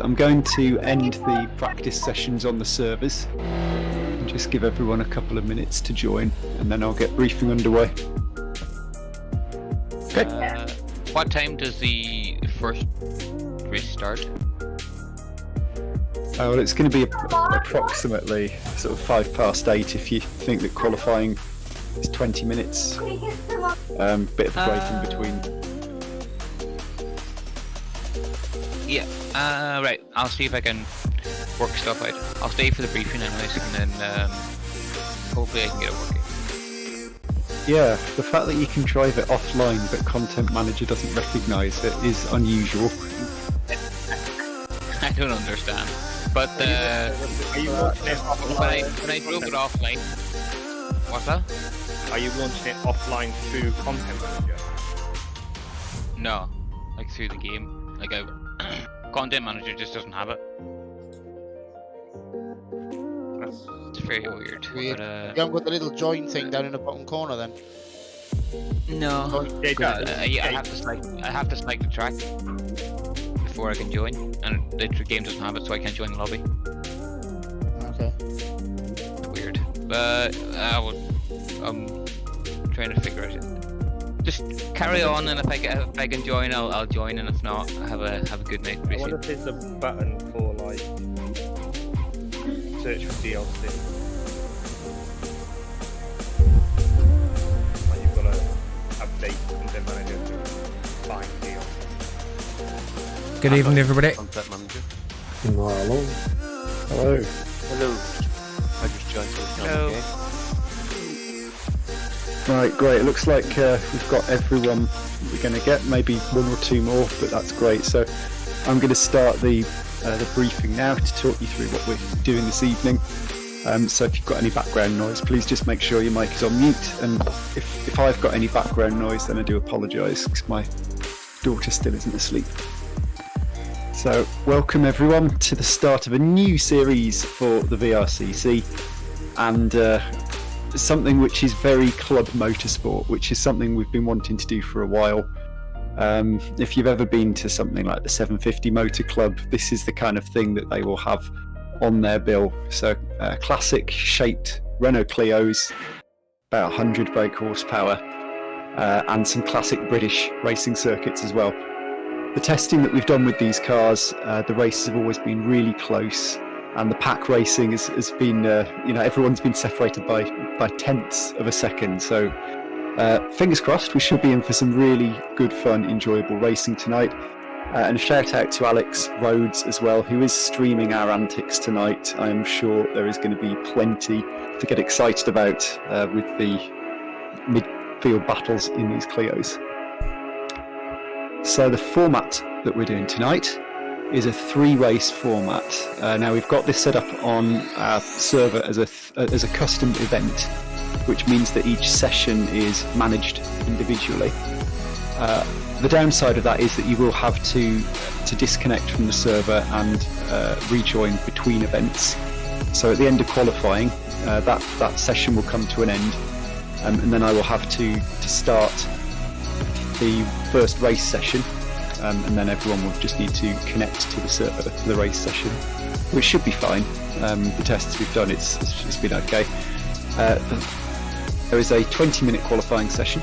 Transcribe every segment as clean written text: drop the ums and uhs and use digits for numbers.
I'm going to end the practice sessions on the servers and just give everyone a couple of minutes to join, and then I'll get briefing underway. Okay. What time does the first race start? Well, it's going to be approximately sort of 8:05 if you think that qualifying is 20 minutes. Bit of a break in between. Yeah. Right. I'll see if I can work stuff out. I'll stay for the briefing anyways, and then hopefully I can get it working. Yeah, the fact that you can drive it offline but Content Manager doesn't recognise it is unusual. I don't understand. But are you launching it offline? When I drove it offline, what's that? Are you launching it offline through Content Manager? No, like through the game. Like Content Manager just doesn't have it. It's very weird. Weird. But, You haven't got the little join thing down in the bottom corner then? no. Yeah, it does. I have to select the track before I can join, and the game doesn't have it, so I can't join the lobby. Okay. It's weird, but I'm trying to figure it out. Just carry on, and if I can join, I'll join, and if not, have a good night. I wonder if there's a button for like search for DLC. Like you've got to update Content Manager to find DLC. Good evening, everybody. Content Manager. Hello. Hello. Hello. I just joined so it's Hello. okay. Right, great. It looks like we've got everyone we're going to get, maybe one or two more, but that's great. So I'm going to start the briefing now to talk you through what we're doing this evening. So if you've got any background noise, please just make sure your mic is on mute. And if I've got any background noise, then I do apologise because my daughter still isn't asleep. So welcome everyone to the start of a new series for the VRCC, and something which is very club motorsport, which is something we've been wanting to do for a while. If you've ever been to something like the 750 Motor Club, this is the kind of thing that they will have on their bill. So classic shaped Renault Clios, about 100 brake horsepower, and some classic British racing circuits as well. The testing that we've done with these cars, the races have always been really close, and the pack racing has been, everyone's been separated by tenths of a second. So fingers crossed, we should be in for some really good, fun, enjoyable racing tonight. And a shout out to Alex Rhodes as well, who is streaming our antics tonight. I am sure there is going to be plenty to get excited about with the midfield battles in these Clios. So the format that we're doing tonight is a 3-race format. Now we've got this set up on our server as a custom event, which means that each session is managed individually. The downside of that is that you will have to disconnect from the server and rejoin between events. So at the end of qualifying, that session will come to an end, and then I will have to start the first race session, and then everyone will just need to connect to the server for the race session, which should be fine. The tests we've done, it's been okay. There is a 20-minute qualifying session.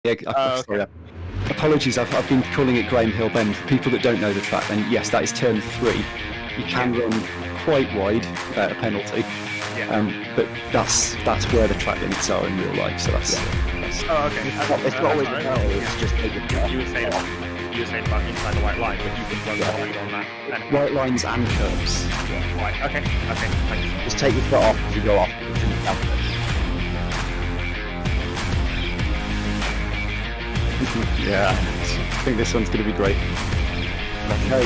Yeah, sorry. Apologies, I've been calling it Graham Hill Bend. For people that don't know the track, then yes, that is turn 3. You can run quite wide without a penalty, but that's where the track limits are in real life. So that's. Oh, okay. It's not always a penalty, it's just You were saying about inside the white line, but you can run wide on that. White lines and curves. Right. Okay. Thank you. just take your foot off as you go off. Yeah, I think this one's going to be great. Okay.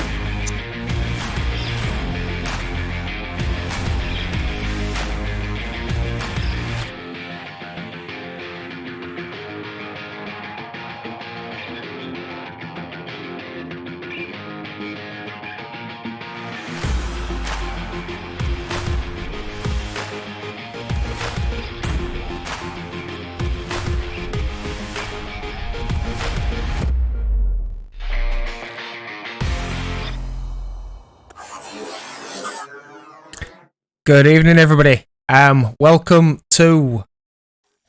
Good evening, everybody. Welcome to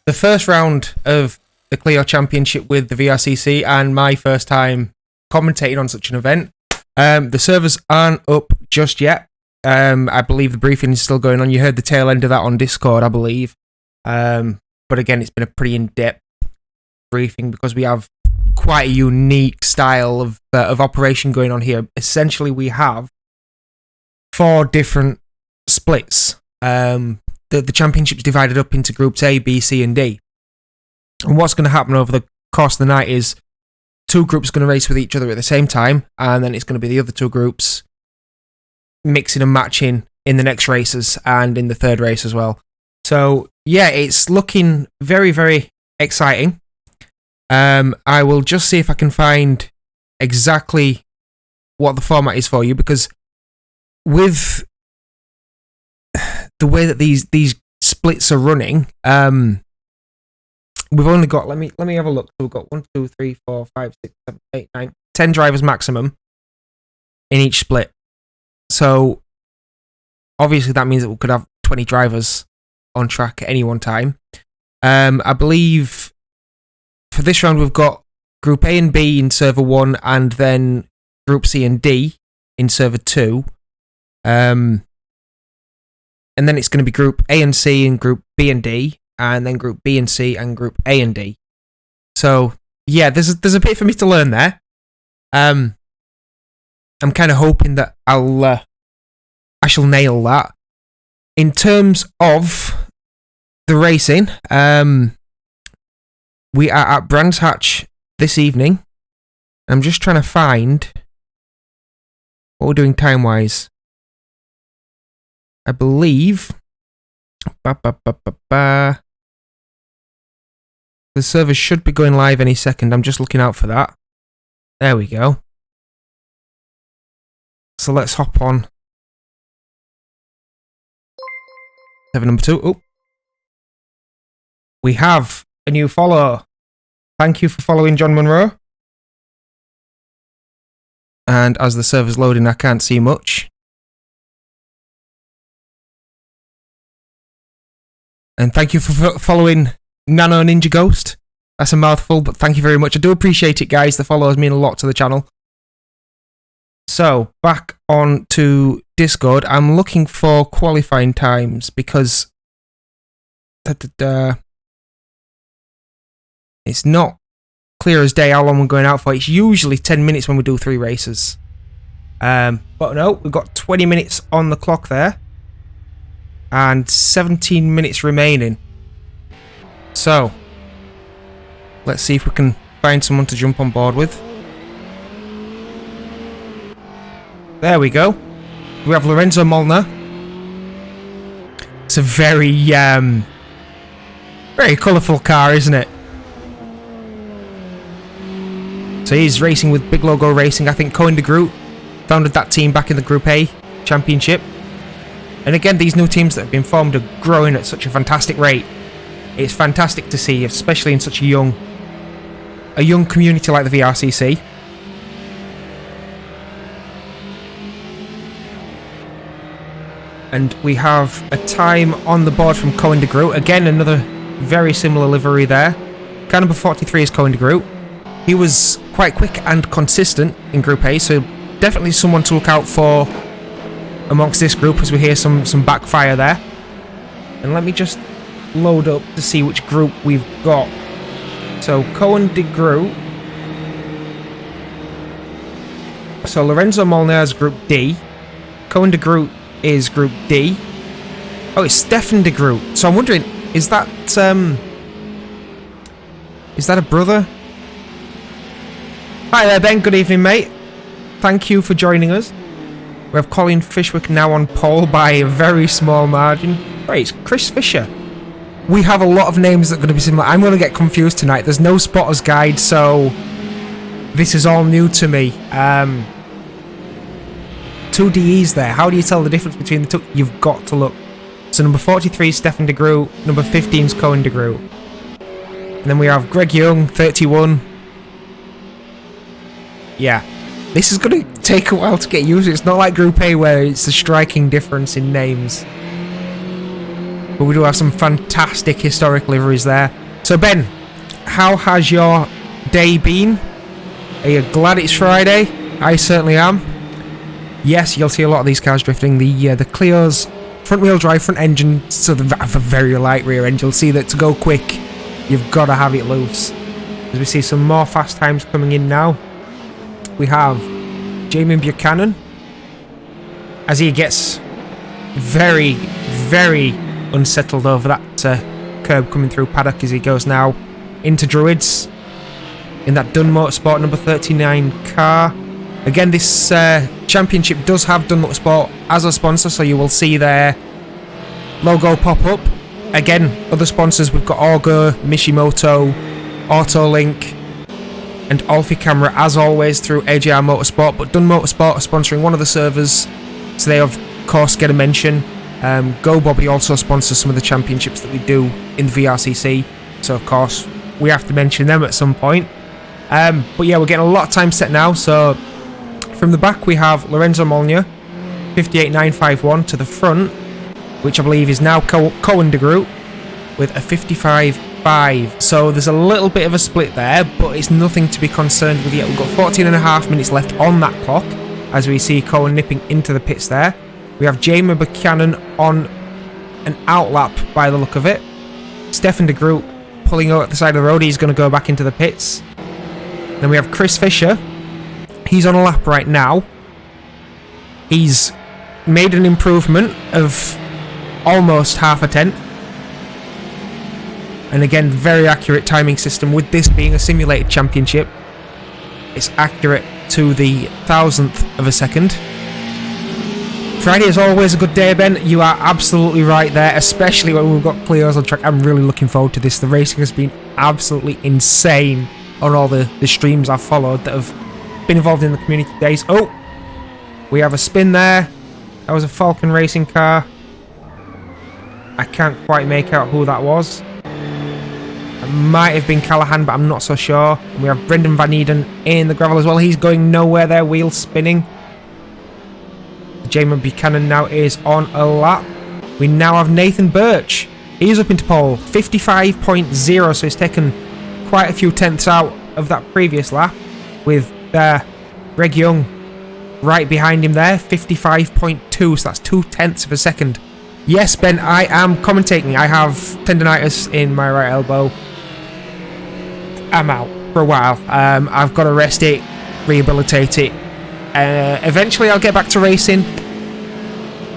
the first round of the Clio Championship with the VRCC and my first time commentating on such an event. The servers aren't up just yet. I believe the briefing is still going on. You heard the tail end of that on Discord, I believe. But again, it's been a pretty in-depth briefing because we have quite a unique style of operation going on here. Essentially, we have 4 different splits. The championship's divided up into groups A, B, C, and D. And what's going to happen over the course of the night is 2 groups are going to race with each other at the same time, and then it's going to be the other 2 groups mixing and matching in the next races and in the third race as well. So yeah, it's looking very, very exciting. I will just see if I can find exactly what the format is for you, because with the way that these splits are running, we've only got, let me have a look. So we've got 1, 2, 3, 4, 5, 6, 7, 8, 9, 10 drivers maximum in each split. So obviously that means that we could have 20 drivers on track at any one time. I believe for this round we've got Group A and B in server 1, and then Group C and D in server 2. And then it's going to be Group A and C and Group B and D, and then Group B and C and Group A and D. So yeah, there's a bit for me to learn there. I'm kind of hoping that I shall nail that. In terms of the racing, we are at Brands Hatch this evening. I'm just trying to find what we're doing time-wise. I believe the server should be going live any second. I'm just looking out for that. There we go. So let's hop on. Server number 2. Oh. We have a new follower. Thank you for following John Monroe. And as the server's loading, I can't see much. And thank you for following Nano Ninja Ghost. That's a mouthful, but thank you very much. I do appreciate it, guys. The follows mean a lot to the channel. So, back on to Discord. I'm looking for qualifying times because it's not clear as day how long we're going out for. It's usually 10 minutes when we do 3 races. But no, we've got 20 minutes on the clock there. And 17 minutes remaining. So, let's see if we can find someone to jump on board with. There we go. We have Lorenzo Molnar. It's a very colourful car, isn't it? So he's racing with Big Logo Racing. I think Cohen de Groot founded that team back in the Group A Championship. And again, these new teams that have been formed are growing at such a fantastic rate. It's fantastic to see, especially in such a young community like the VRCC. And we have a time on the board from Cohen de Groot. Again, another very similar livery there. Car number 43 is Cohen de Groot. He was quite quick and consistent in Group A, so definitely someone to look out for amongst this group as we hear some backfire there. And let me just load up to see which group we've got. So Cohen de Groot. So Lorenzo Molnar is Group D. Cohen de Groot is Group D. Oh, it's Stefan de Groot. So I'm wondering, is that a brother? Hi there, Ben. Good evening, mate. Thank you for joining us. We have Colin Fishwick now on pole by a very small margin. Right, it's Chris Fisher. We have a lot of names that are going to be similar. I'm going to get confused tonight. There's no spotter's guide, so this is all new to me. Two DEs there. How do you tell the difference between the two? You've got to look. So number 43 is Stefan de Groot. Number 15 is Cohen de Groot. And then we have Greg Young, 31. Yeah. This is going to take a while to get used to. It's not like Group A where it's a striking difference in names. But we do have some fantastic historic liveries there. So Ben, how has your day been? Are you glad it's Friday? I certainly am. Yes, you'll see a lot of these cars drifting. The Clio's front wheel drive, front engine, so they have a very light rear end. You'll see that to go quick, you've got to have it loose. As we see some more fast times coming in now. We have Jamie Buchanan as he gets very, very unsettled over that curb coming through paddock as he goes now into Druids in that Dunn Motorsport number 39 car. Again, this championship does have Dunn Motorsport as a sponsor, so you will see their logo pop up. Again, other sponsors, we've got Auger, Mishimoto, Autolink, and Alfie Camera, as always, through AJR Motorsport. But Dunn Motorsport are sponsoring one of the servers, so they, of course, get a mention. Go Bobby also sponsors some of the championships that we do in the VRCC, so, of course, we have to mention them at some point. But yeah, we're getting a lot of time set now, so from the back we have Lorenzo Molnar, 58.951 to the front, which I believe is now Cohen de Groot, with a 55.5. So there's a little bit of a split there, but it's nothing to be concerned with yet. We've got 14.5 minutes left on that clock, as we see Cohen nipping into the pits there. We have Jamie Buchanan on an outlap by the look of it. Stefan de Groot pulling out at the side of the road. He's going to go back into the pits. Then we have Chris Fisher. He's on a lap right now. He's made an improvement of almost half a tenth. And again, very accurate timing system. With this being a simulated championship, it's accurate to the thousandth of a second. Friday is always a good day, Ben. You are absolutely right there, especially when we've got Clios on track. I'm really looking forward to this. The racing has been absolutely insane on all the streams I've followed that have been involved in the community days. Oh, we have a spin there. That was a Falcon racing car. I can't quite make out who that was. It might have been Callahan, but I'm not so sure. And we have Brendan Van Eden in the gravel as well. He's going nowhere there, wheels spinning. Jamie Buchanan now is on a lap. We now have Nathan Birch. He's up into pole, 55.0, so he's taken quite a few tenths out of that previous lap, with Greg Young right behind him there, 55.2, so that's 0.2 of a second. Yes, Ben, I am commentating. I have tendonitis in my right elbow. I'm out for a while. I've got to rest it, rehabilitate it. Eventually I'll get back to racing.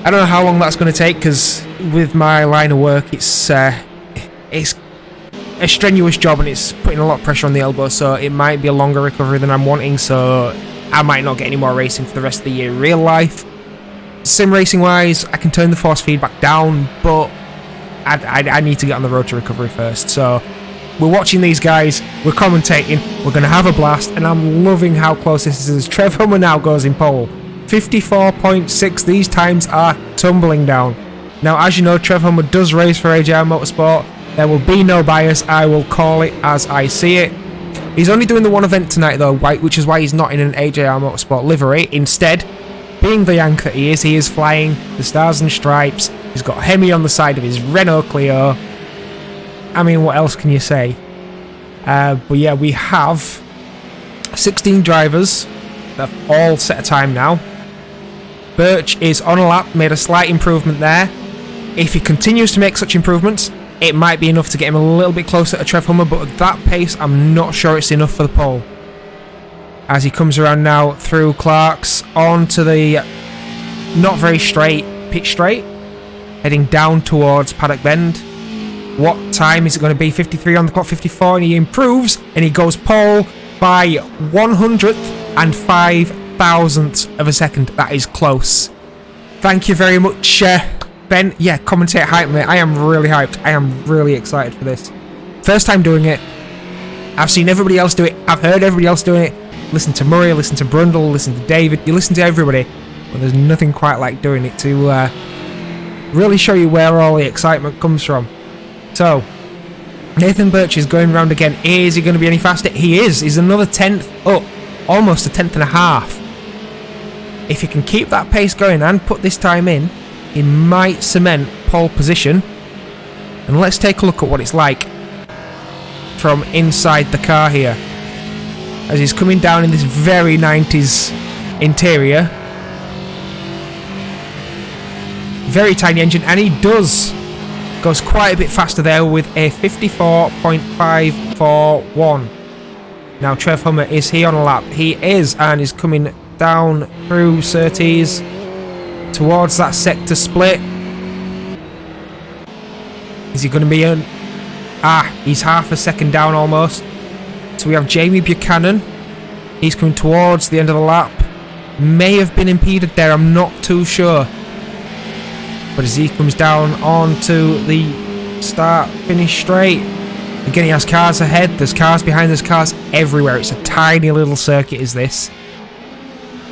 I don't know how long that's going to take, because with my line of work, it's a strenuous job and it's putting a lot of pressure on the elbow, so it might be a longer recovery than I'm wanting, so I might not get any more racing for the rest of the year. Real life, sim racing wise, I can turn the force feedback down, but I need to get on the road to recovery first. So we're watching these guys, we're commentating, we're going to have a blast, and I'm loving how close this is. Trev Hummer now goes in pole, 54.6. These times are tumbling down. Now, as you know, Trev Hummer does race for AJR Motorsport. There will be no bias. I will call it as I see it. He's only doing the one event tonight, though, which is why he's not in an AJR Motorsport livery. Instead, being the Yank that he is flying the Stars and Stripes. He's got Hemi on the side of his Renault Clio. I mean, what else can you say? But yeah, we have 16 drivers that have all set a time now. Birch is on a lap, made a slight improvement there. If he continues to make such improvements, it might be enough to get him a little bit closer to Trev Hummer, but at that pace, I'm not sure it's enough for the pole. As he comes around now through Clark's onto the not very straight pit straight, heading down towards Paddock Bend. What time is it going to be? 53 on the clock, 54, and he improves, and he goes pole by 105,000th of a second. That is close. Thank you very much, Ben. Yeah, commentate hype, mate. I am really hyped. I am really excited for this. First time doing it. I've seen everybody else do it. I've heard everybody else doing it. Listen to Murray, listen to Brundle, listen to David. You listen to everybody. But there's nothing quite like doing it to really show you where all the excitement comes from. So, Nathan Birch is going round again. Is he going to be any faster? He is. He's another 10th up. Almost a 10th and a half. If he can keep that pace going and put this time in, he might cement pole position. And let's take a look at what it's like from inside the car here. As he's coming down in this very 90s interior. Very tiny engine, and he goes quite a bit faster there with a 54.541. Now Trev Hummer, is he on a lap? He is, and he's coming down through Surtees towards that sector split. Is he going to be in? He's half a second down almost. So we have Jamie Buchanan. He's coming towards the end of the lap. May have been impeded there, I'm not too sure. But as he comes down onto the start-finish straight, again he has cars ahead, there's cars behind, there's cars everywhere. It's a tiny little circuit is this.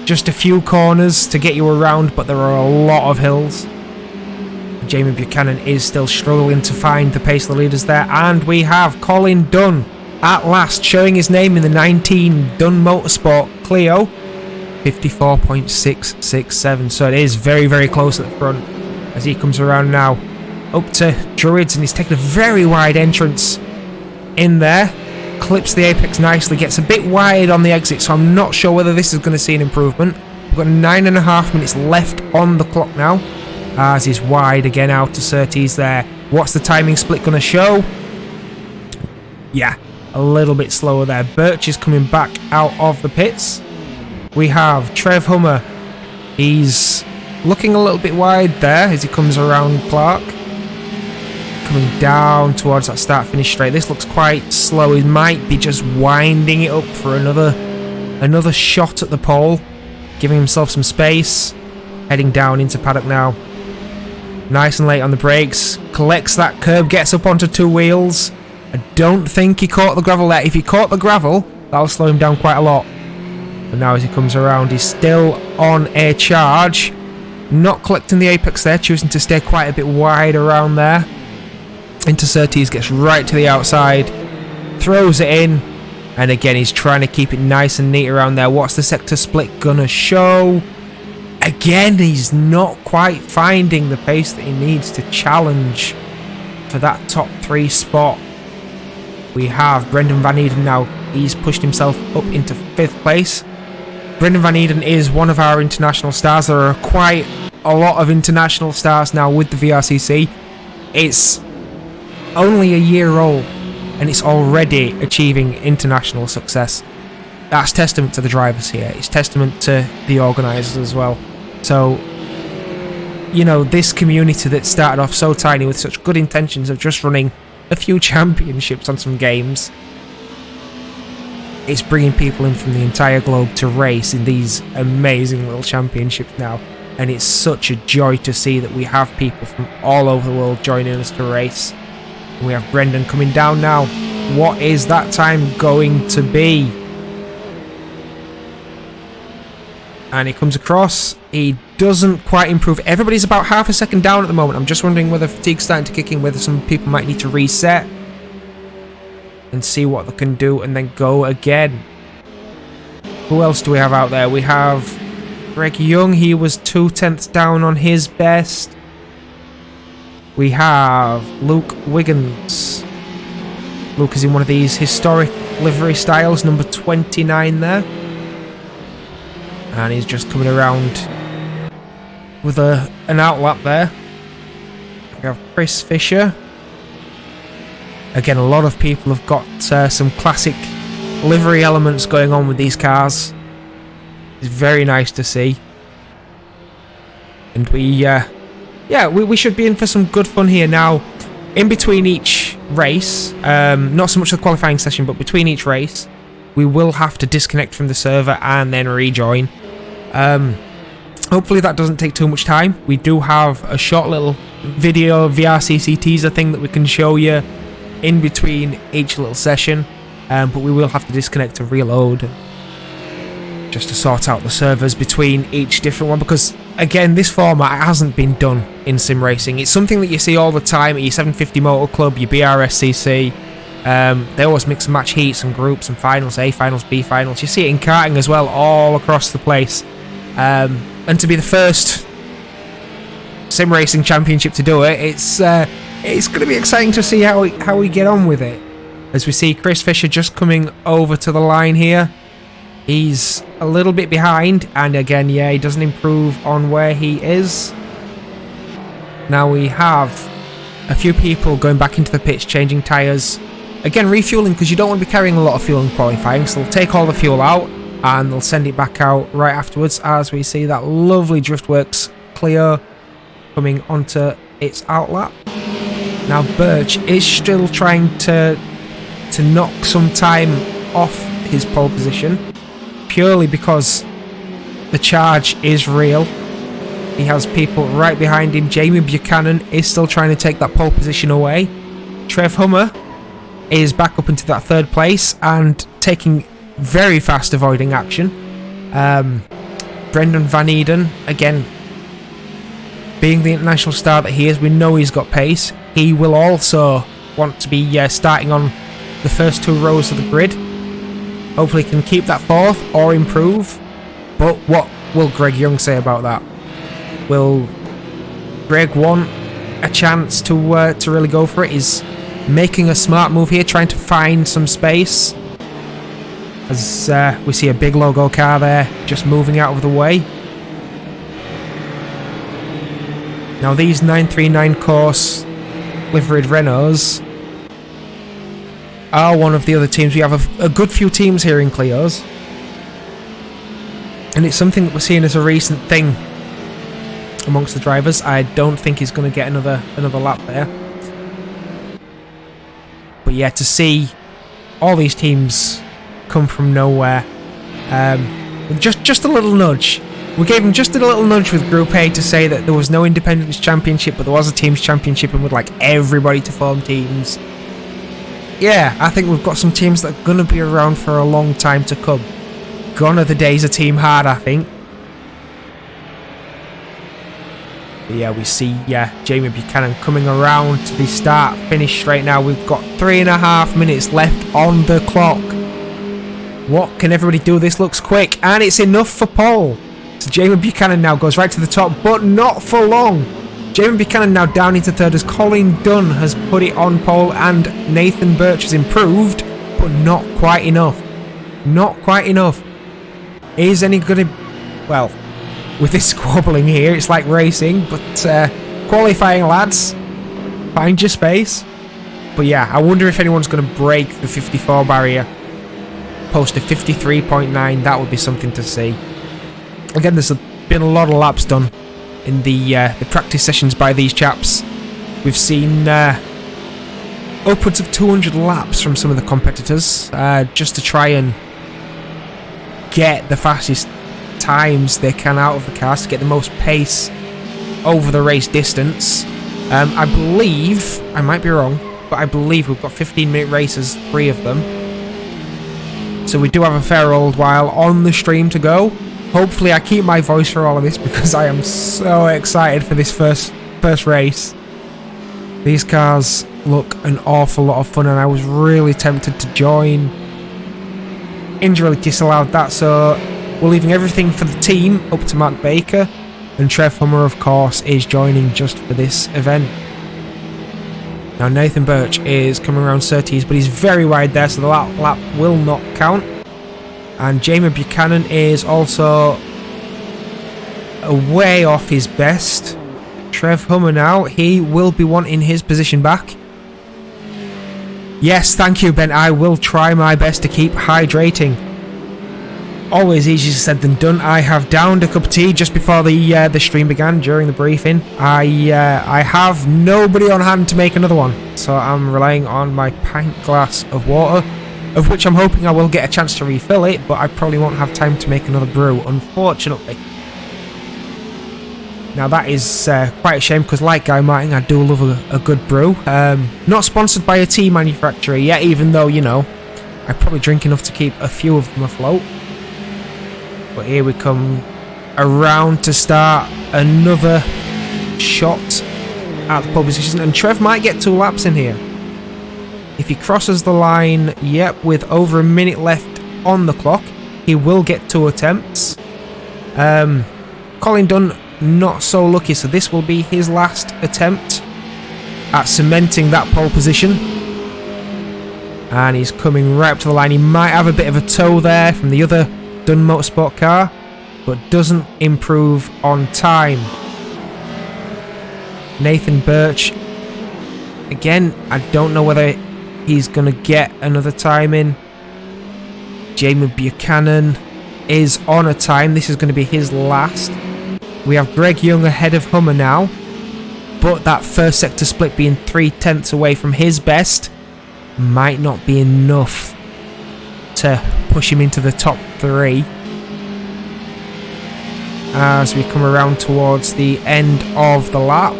Just a few corners to get you around, but there are a lot of hills. And Jamie Buchanan is still struggling to find the pace of the leaders there. And we have Colin Dunn at last, showing his name in the 19 Dunn Motorsport Clio. 54.667, so it is very, very close at the front. As he comes around now up to Druids, and he's taken a very wide entrance in there. Clips the apex nicely, gets a bit wide on the exit, so I'm not sure whether this is going to see an improvement. We've got 9.5 minutes left on the clock now. As he's wide again out to Surtees there. What's the timing split going to show? Yeah, a little bit slower there. Birch is coming back out of the pits. We have Trev Hummer. He's looking a little bit wide there as he comes around Clark. Coming down towards that start-finish straight. This looks quite slow. He might be just winding it up for another shot at the pole. Giving himself some space. Heading down into paddock now. Nice and late on the brakes. Collects that curb, gets up onto two wheels. I don't think he caught the gravel there. If he caught the gravel, that'll slow him down quite a lot. But now as he comes around, he's still on a charge. Not collecting the apex there, choosing to stay quite a bit wide around there. Into Surtees, gets right to the outside. Throws it in. And again, he's trying to keep it nice and neat around there. What's the sector split gonna show? Again, he's not quite finding the pace that he needs to challenge for that top 3 spot. We have Brendan Van Eden now. He's pushed himself up into 5th place. Brendan Van Eden is one of our international stars. There are quite a lot of international stars now with the VRCC. It's only a year old and it's already achieving international success. That's testament to the drivers here. It's testament to the organisers as well. So, you know, this community that started off so tiny with such good intentions of just running a few championships on some games, it's bringing people in from the entire globe to race in these amazing little championships now. And it's such a joy to see that we have people from all over the world joining us to race. And we have Brendan coming down now. What is that time going to be? And he comes across. He doesn't quite improve. Everybody's about half a second down at the moment. I'm just wondering whether fatigue's starting to kick in, whether some people might need to reset and see what they can do and then go again. Who else do we have out there? We have Greg Young. He was 2/10ths down on his best. We have Luke Wiggins. Luke is in one of these historic livery styles, number 29 there. And he's just coming around with an outlap there. We have Chris Fisher. Again, a lot of people have got some classic livery elements going on with these cars. It's very nice to see. And we should be in for some good fun here now. In between each race, not so much the qualifying session, but between each race, we will have to disconnect from the server and then rejoin. Hopefully that doesn't take too much time. We do have a short little video VRCC teaser thing that we can show you in between each little session, but we will have to disconnect and reload just to sort out the servers between each different one, because again, this format hasn't been done in sim racing. It's something that you see all the time at your 750 Motor Club, your BRSCC. They always mix and match heats and groups and finals, A finals, B finals. You see it in karting as well, all across the place. And to be the first sim racing championship to do it, it's going to be exciting to see how we get on with it. As we see Chris Fisher just coming over to the line here. He's a little bit behind, and again, yeah, he doesn't improve on where he is. Now we have a few people going back into the pits, changing tyres. Again, refueling, because you don't want to be carrying a lot of fuel in qualifying, so they'll take all the fuel out and they'll send it back out right afterwards, as we see that lovely Driftworks Clio coming onto its outlap. Now Birch is still trying to knock some time off his pole position, purely because the charge is real. He has people right behind him. Jamie Buchanan is still trying to take that pole position away. Trev Hummer is back up into that third place and taking very fast, avoiding action. Brendan Van Eden, again, being the international star that he is, we know he's got pace. He will also want to be starting on the first two rows of the grid. Hopefully he can keep that fourth or improve. But what will Greg Young say about that? Will Greg want a chance to really go for it? He's making a smart move here, trying to find some space. As we see a big logo car there, just moving out of the way. Now these 939 course liveried Renaults are one of the other teams. We have a good few teams here in Clios, and it's something that we're seeing as a recent thing amongst the drivers. I don't think he's going to get another lap there, but yeah, to see all these teams come from nowhere, just a little nudge. We gave him just a little nudge with Group A to say that there was no Independence Championship, but there was a Teams Championship, and we'd like everybody to form teams. Yeah, I think we've got some teams that are going to be around for a long time to come. Gone are the days of Team Hard, I think. But yeah, we see Jamie Buchanan coming around to the start-finish straight now. We've got 3.5 minutes left on the clock. What can everybody do? This looks quick, and it's enough for pole. So Jamie Buchanan now goes right to the top, but not for long. Jamie Buchanan now down into third as Colin Dunn has put it on pole, and Nathan Birch has improved, but not quite enough. Not quite enough. Is any good? Well, with this squabbling here, it's like racing, but qualifying, lads. Find your space. But yeah, I wonder if anyone's going to break the 54 barrier. Post a 53.9, that would be something to see. Again, there's been a lot of laps done in the practice sessions by these chaps. We've seen upwards of 200 laps from some of the competitors, just to try and get the fastest times they can out of the cars, to get the most pace over the race distance. I believe, I might be wrong, but I believe we've got 15-minute races, 3 of them. So we do have a fair old while on the stream to go. Hopefully I keep my voice for all of this, because I am so excited for this first race. These cars look an awful lot of fun, and I was really tempted to join. Injury disallowed that, so we're leaving everything for the team up to Matt Baker, and Trev Hummer, of course, is joining just for this event. Now Nathan Birch is coming around Surtees, but he's very wide there, so the lap will not count. And Jamie Buchanan is also way off his best. Trev Hummer now, he will be wanting his position back. Yes, thank you, Ben. I will try my best to keep hydrating. Always easier said than done. I have downed a cup of tea just before the stream began during the briefing. I have nobody on hand to make another one, so I'm relying on my pint glass of water, of which I'm hoping I will get a chance to refill it, but I probably won't have time to make another brew, unfortunately. Now that is quite a shame, because like Guy Martin, I do love a good brew. Not sponsored by a tea manufacturer yet, even though, you know, I probably drink enough to keep a few of them afloat. But here we come around to start another shot at the pole position, and Trev might get 2 laps in here. If he crosses the line, yep, with over a minute left on the clock, he will get 2 attempts. Colin Dunn, not so lucky, so this will be his last attempt at cementing that pole position. And he's coming right up to the line. He might have a bit of a tow there from the other Dunn Motorsport car, but doesn't improve on time. Nathan Birch, again, I don't know whether he's going to get another time in. Jamie Buchanan is on a time. This is going to be his last. We have Greg Young ahead of Hummer now, but that first sector split being 3/10 away from his best might not be enough to push him into the top 3. As we come around towards the end of the lap,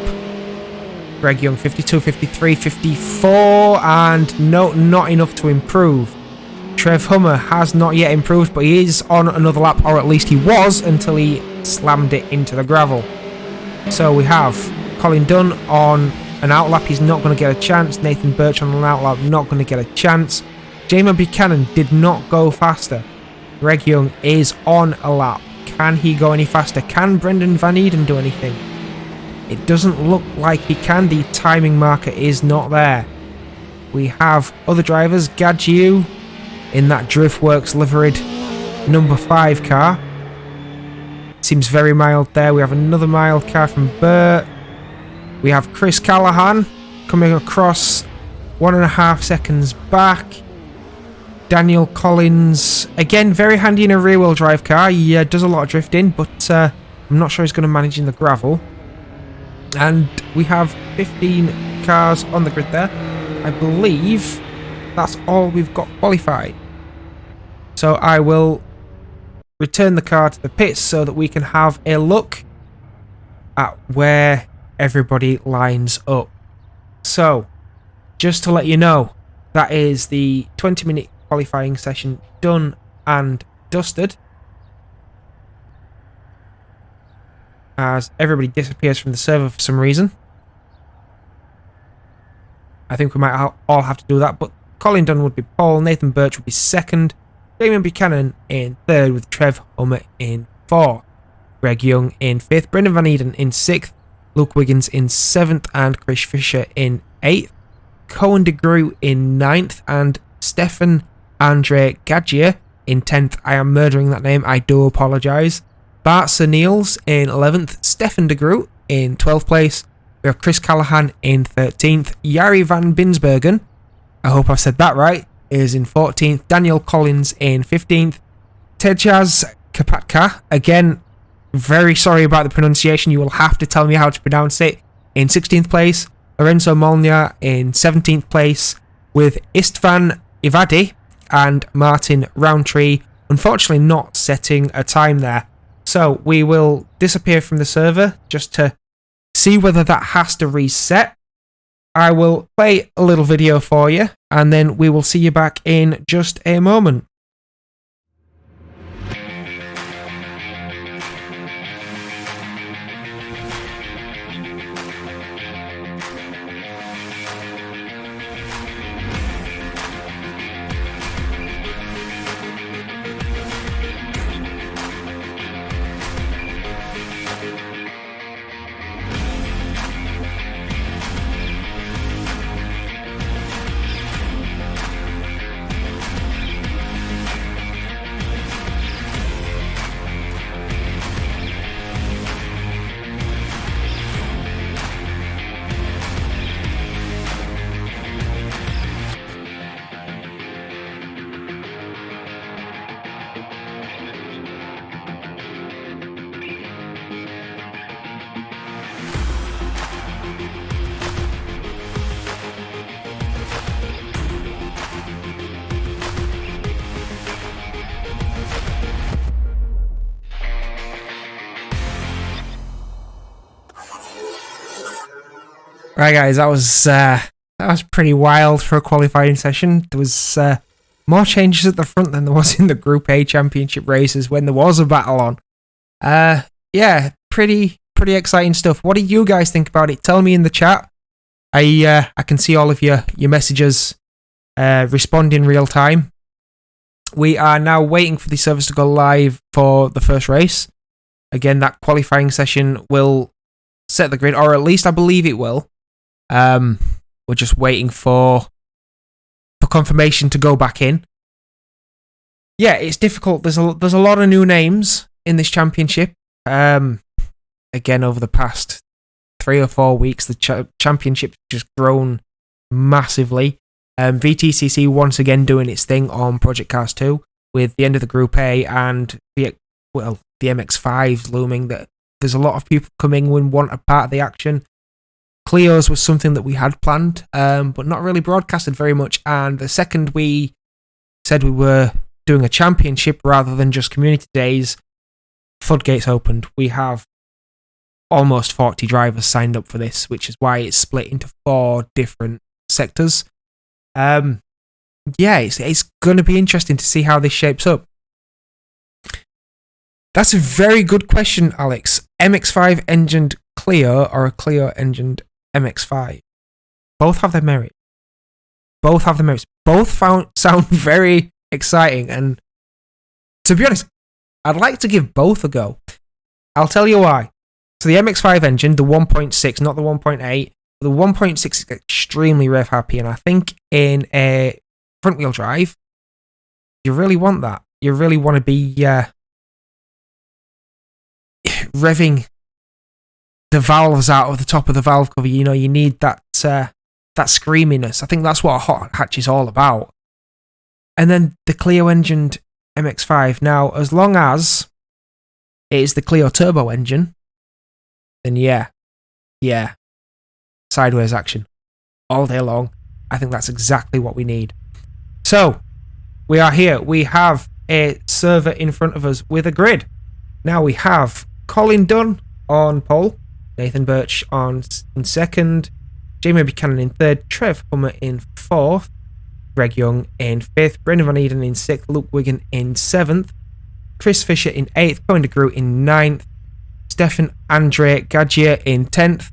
Greg Young 52, 53, 54, and no, not enough to improve. Trev Hummer has not yet improved, but he is on another lap, or at least he was until he slammed it into the gravel. So we have Colin Dunn on an outlap, he's not going to get a chance. Nathan Birch on an outlap, not going to get a chance. Jamie Buchanan did not go faster. Greg Young is on a lap. Can he go any faster? Can Brendan Van Eden do anything? It doesn't look like he can. The timing marker is not there. We have other drivers. Gadjiu in that Driftworks liveried number 5 car. Seems very mild there. We have another mild car from Burt. We have Chris Callahan coming across 1.5 seconds back. Daniel Collins, again, very handy in a rear-wheel drive car. He does a lot of drifting, but I'm not sure he's going to manage in the gravel. And we have 15 cars on the grid there. I believe that's all we've got qualified. So I will return the car to the pits so that we can have a look at where everybody lines up. So, just to let you know, that is the 20-minute qualifying session done and dusted. As everybody disappears from the server for some reason. I think we might all have to do that, but Colin Dunn would be pole, Nathan Birch would be second, Damien Buchanan in third with Trev Hummer in 4th, Greg Young in 5th, Brendan Van Eden in 6th, Luke Wiggins in 7th and Chris Fisher in 8th, Cohen de Groot in 9th and Stefan Andre Gadjier in 10th. I am murdering that name, I do apologise. Bart Niels in 11th, Stefan de Groot in 12th place. We have Chris Callahan in 13th, Jari van Binsbergen, I hope I've said that right, is in 14th, Daniel Collins in 15th, Tejaz Kapatka, again, very sorry about the pronunciation, you will have to tell me how to pronounce it, in 16th place, Lorenzo Molnar in 17th place, with Istvan Ivadi and Martin Roundtree, unfortunately not setting a time there. So we will disappear from the server just to see whether that has to reset. I will play a little video for you and then we will see you back in just a moment. Right, guys, that was pretty wild for a qualifying session. There was more changes at the front than there was in the Group A Championship races when there was a battle on. Yeah, pretty exciting stuff. What do you guys think about it? Tell me in the chat. I can see all of your messages respond in real time. We are now waiting for the servers to go live for the first race. Again, that qualifying session will set the grid, or at least I believe it will. We're just waiting for confirmation to go back in. Yeah, it's difficult. There's a lot of new names in this championship. Again, over the past 3 or 4 weeks, the championship's just grown massively. VTCC once again doing its thing on Project Cars 2 with the end of the Group A and the MX-5s looming. That there's a lot of people coming and want a part of the action. Clio's was something that we had planned, but not really broadcasted very much. And the second we said we were doing a championship rather than just community days, floodgates opened. We have almost 40 drivers signed up for this, which is why it's split into 4 different sectors. Yeah, it's going to be interesting to see how this shapes up. That's a very good question, Alex. MX-5 engined Clio or a Clio engined MX-5? Both have their merit. Both sound very exciting, and to be honest, I'd like to give both a go. I'll tell you why. So the MX-5 engine, the 1.6, not the 1.8, the 1.6 is extremely rev happy, and I think in a front wheel drive, you really want that. You really want to be revving the valves out of the top of the valve cover. You know, you need that screaminess. I think that's what a hot hatch is all about. And then the Clio engined MX-5. Now, as long as it is the Clio turbo engine, then yeah, sideways action all day long. I think that's exactly what we need. So, we are here. We have a server in front of us with a grid. Now we have Colin Dunn on pole, Nathan Birch in second, Jamie Buchanan in third, Trev Hummer in fourth, Greg Young in fifth, Brendan Van Eden in sixth, Luke Wigan in seventh, Chris Fisher in eighth, Cohen de Groot in ninth, Stefan Andre Gadgier in 10th,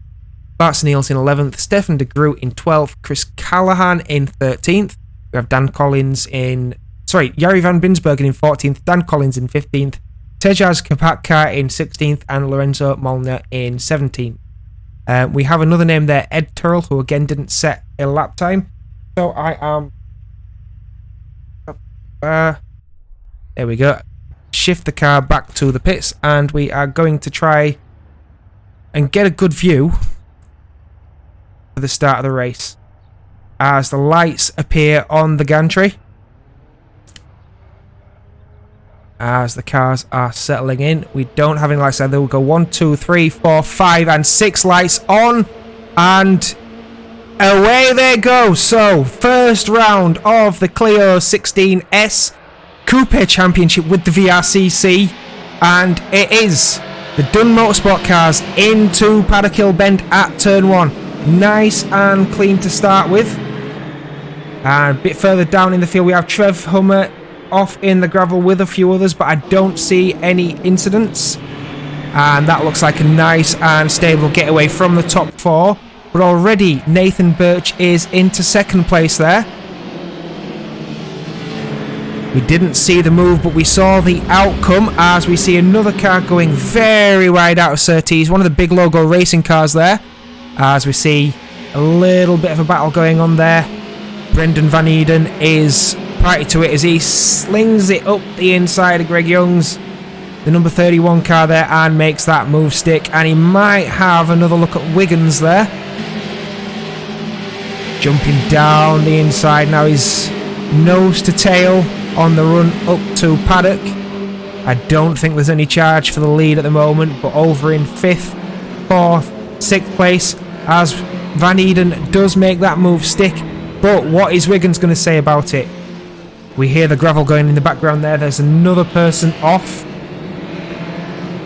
Bart Niels in 11th, Stefan de Groot in 12th, Chris Callahan in 13th. We have Yari van Binsbergen in 14th, Dan Collins in 15th, Tejas Kapatka in 16th, and Lorenzo Molnar in 17th. We have another name there, Ed Turrell, who again didn't set a lap time. So I am... there we go. Shift the car back to the pits, and we are going to try and get a good view for the start of the race as the lights appear on the gantry as the cars are settling in. We don't have any lights there. They will go 1, 2, 3, 4, 5 and 6 lights on, and away they go. So first round of the Clio 16s Coupe Championship with the VRCC, and it is the Dunn Motorsport cars into Paddock Hill Bend at turn 1. Nice and clean to start with. And a bit further down in the field we have Trev Hummer off in the gravel with a few others, but I don't see any incidents. And that looks like a nice and stable getaway from the top 4. But already Nathan Birch is into second place there. We didn't see the move, but we saw the outcome as we see another car going very wide out of Surtees, one of the big logo racing cars there, as we see a little bit of a battle going on there. Brendan Van Eden is party to it as he slings it up the inside of Greg Young's, the number 31 car there, and makes that move stick, and he might have another look at Wiggins there. Jumping down the inside now, he's nose to tail on the run up to Paddock. I don't think there's any charge for the lead at the moment, but over in 5th, 4th, 6th place as Van Eden does make that move stick. But what is Wiggins going to say about it? We hear the gravel going in the background there. There's another person off.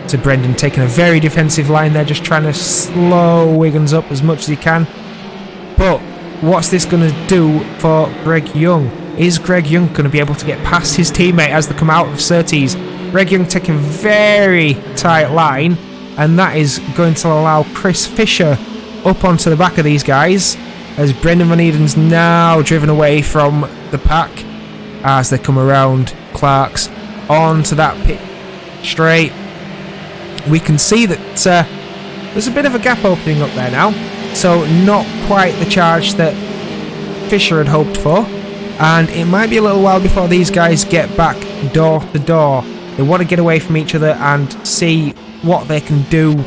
To Brendan taking a very defensive line there, just trying to slow Wiggins up as much as he can. what's this going to do for Greg Young? Is Greg Young going to be able to get past his teammate as they come out of Surtees? Greg Young taking a very tight line, and that is going to allow Chris Fisher up onto the back of these guys, as Brendan Van Eden's now driven away from the pack as they come around Clark's onto that pit straight. We can see that there's a bit of a gap opening up there now, so not quite the charge that Fisher had hoped for, and it might be a little while before these guys get back door to door. They want to get away from each other and see what they can do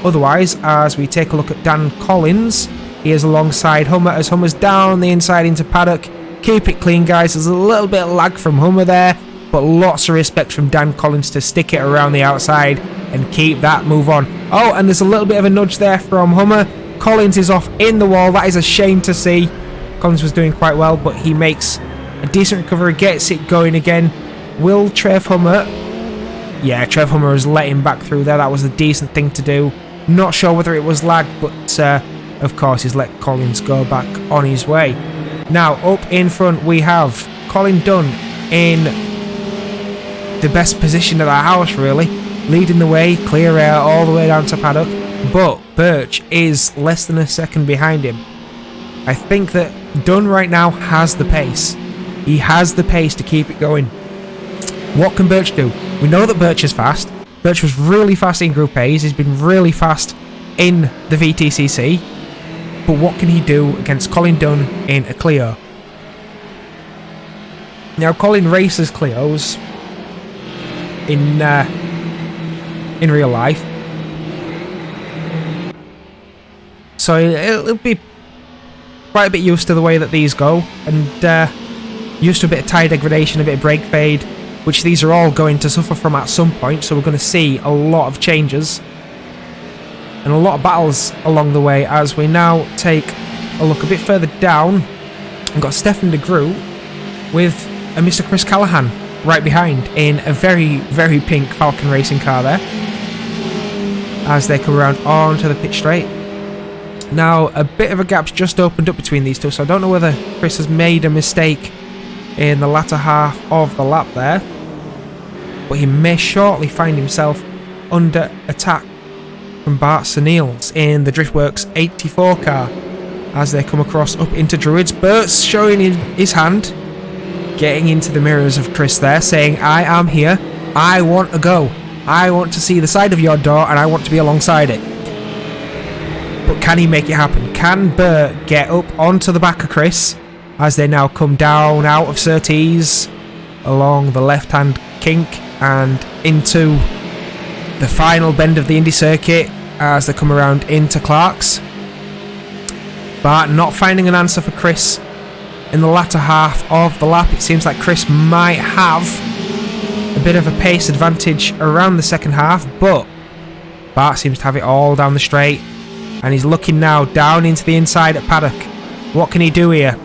otherwise, as we take a look at Dan Collins. He is alongside Hummer as Hummer's down the inside into paddock. Keep it clean, guys. There's a little bit of lag from Hummer there, but lots of respect from Dan Collins to stick it around the outside and keep that move on. Oh, and there's a little bit of a nudge there from Hummer. Collins is off in the wall. That is a shame to see. Collins was doing quite well, but he makes a decent recovery, gets it going again. Will Trev Hummer... Yeah, Trev Hummer has let him back through there. That was a decent thing to do. Not sure whether it was lag, but of course he's let Collins go back on his way. Now, up in front we have Colin Dunn in the best position of the house, really. Leading the way, clear air all the way down to paddock. But Birch is less than a second behind him. I think that Dunn right now has the pace. He has the pace to keep it going. What can Birch do? We know that Birch is fast. Birch was really fast in Group A's. He's been really fast in the VTCC. But what can he do against Colin Dunn in a Clio? Now, Colin races Clios in real life, so it'll be quite a bit used to the way that these go, and used to a bit of tyre degradation, a bit of brake fade, which these are all going to suffer from at some point. So we're going to see a lot of changes and a lot of battles along the way, as we now take a look a bit further down. We've got Stefan de Groot with a Mr. Chris Callahan right behind in a very, very pink Falcon racing car there, as they come around onto the pit straight. Now, a bit of a gap's just opened up between these two, so I don't know whether Chris has made a mistake in the latter half of the lap there, but he may shortly find himself under attack from Bart Senils in the Driftworks 84 car as they come across up into Druids. Bert's showing his hand, getting into the mirrors of Chris there, saying, I am here, I want to go, I want to see the side of your door, and I want to be alongside it. But can he make it happen? Can Bert get up onto the back of Chris as they now come down out of Surtees along the left hand kink and into the final bend of the Indy circuit as they come around into Clark's? But not finding an answer for Chris in the latter half of the lap. It seems like Chris might have a bit of a pace advantage around the second half, but Bart seems to have it all down the straight, and he's looking now down into the inside at paddock. What can he do here?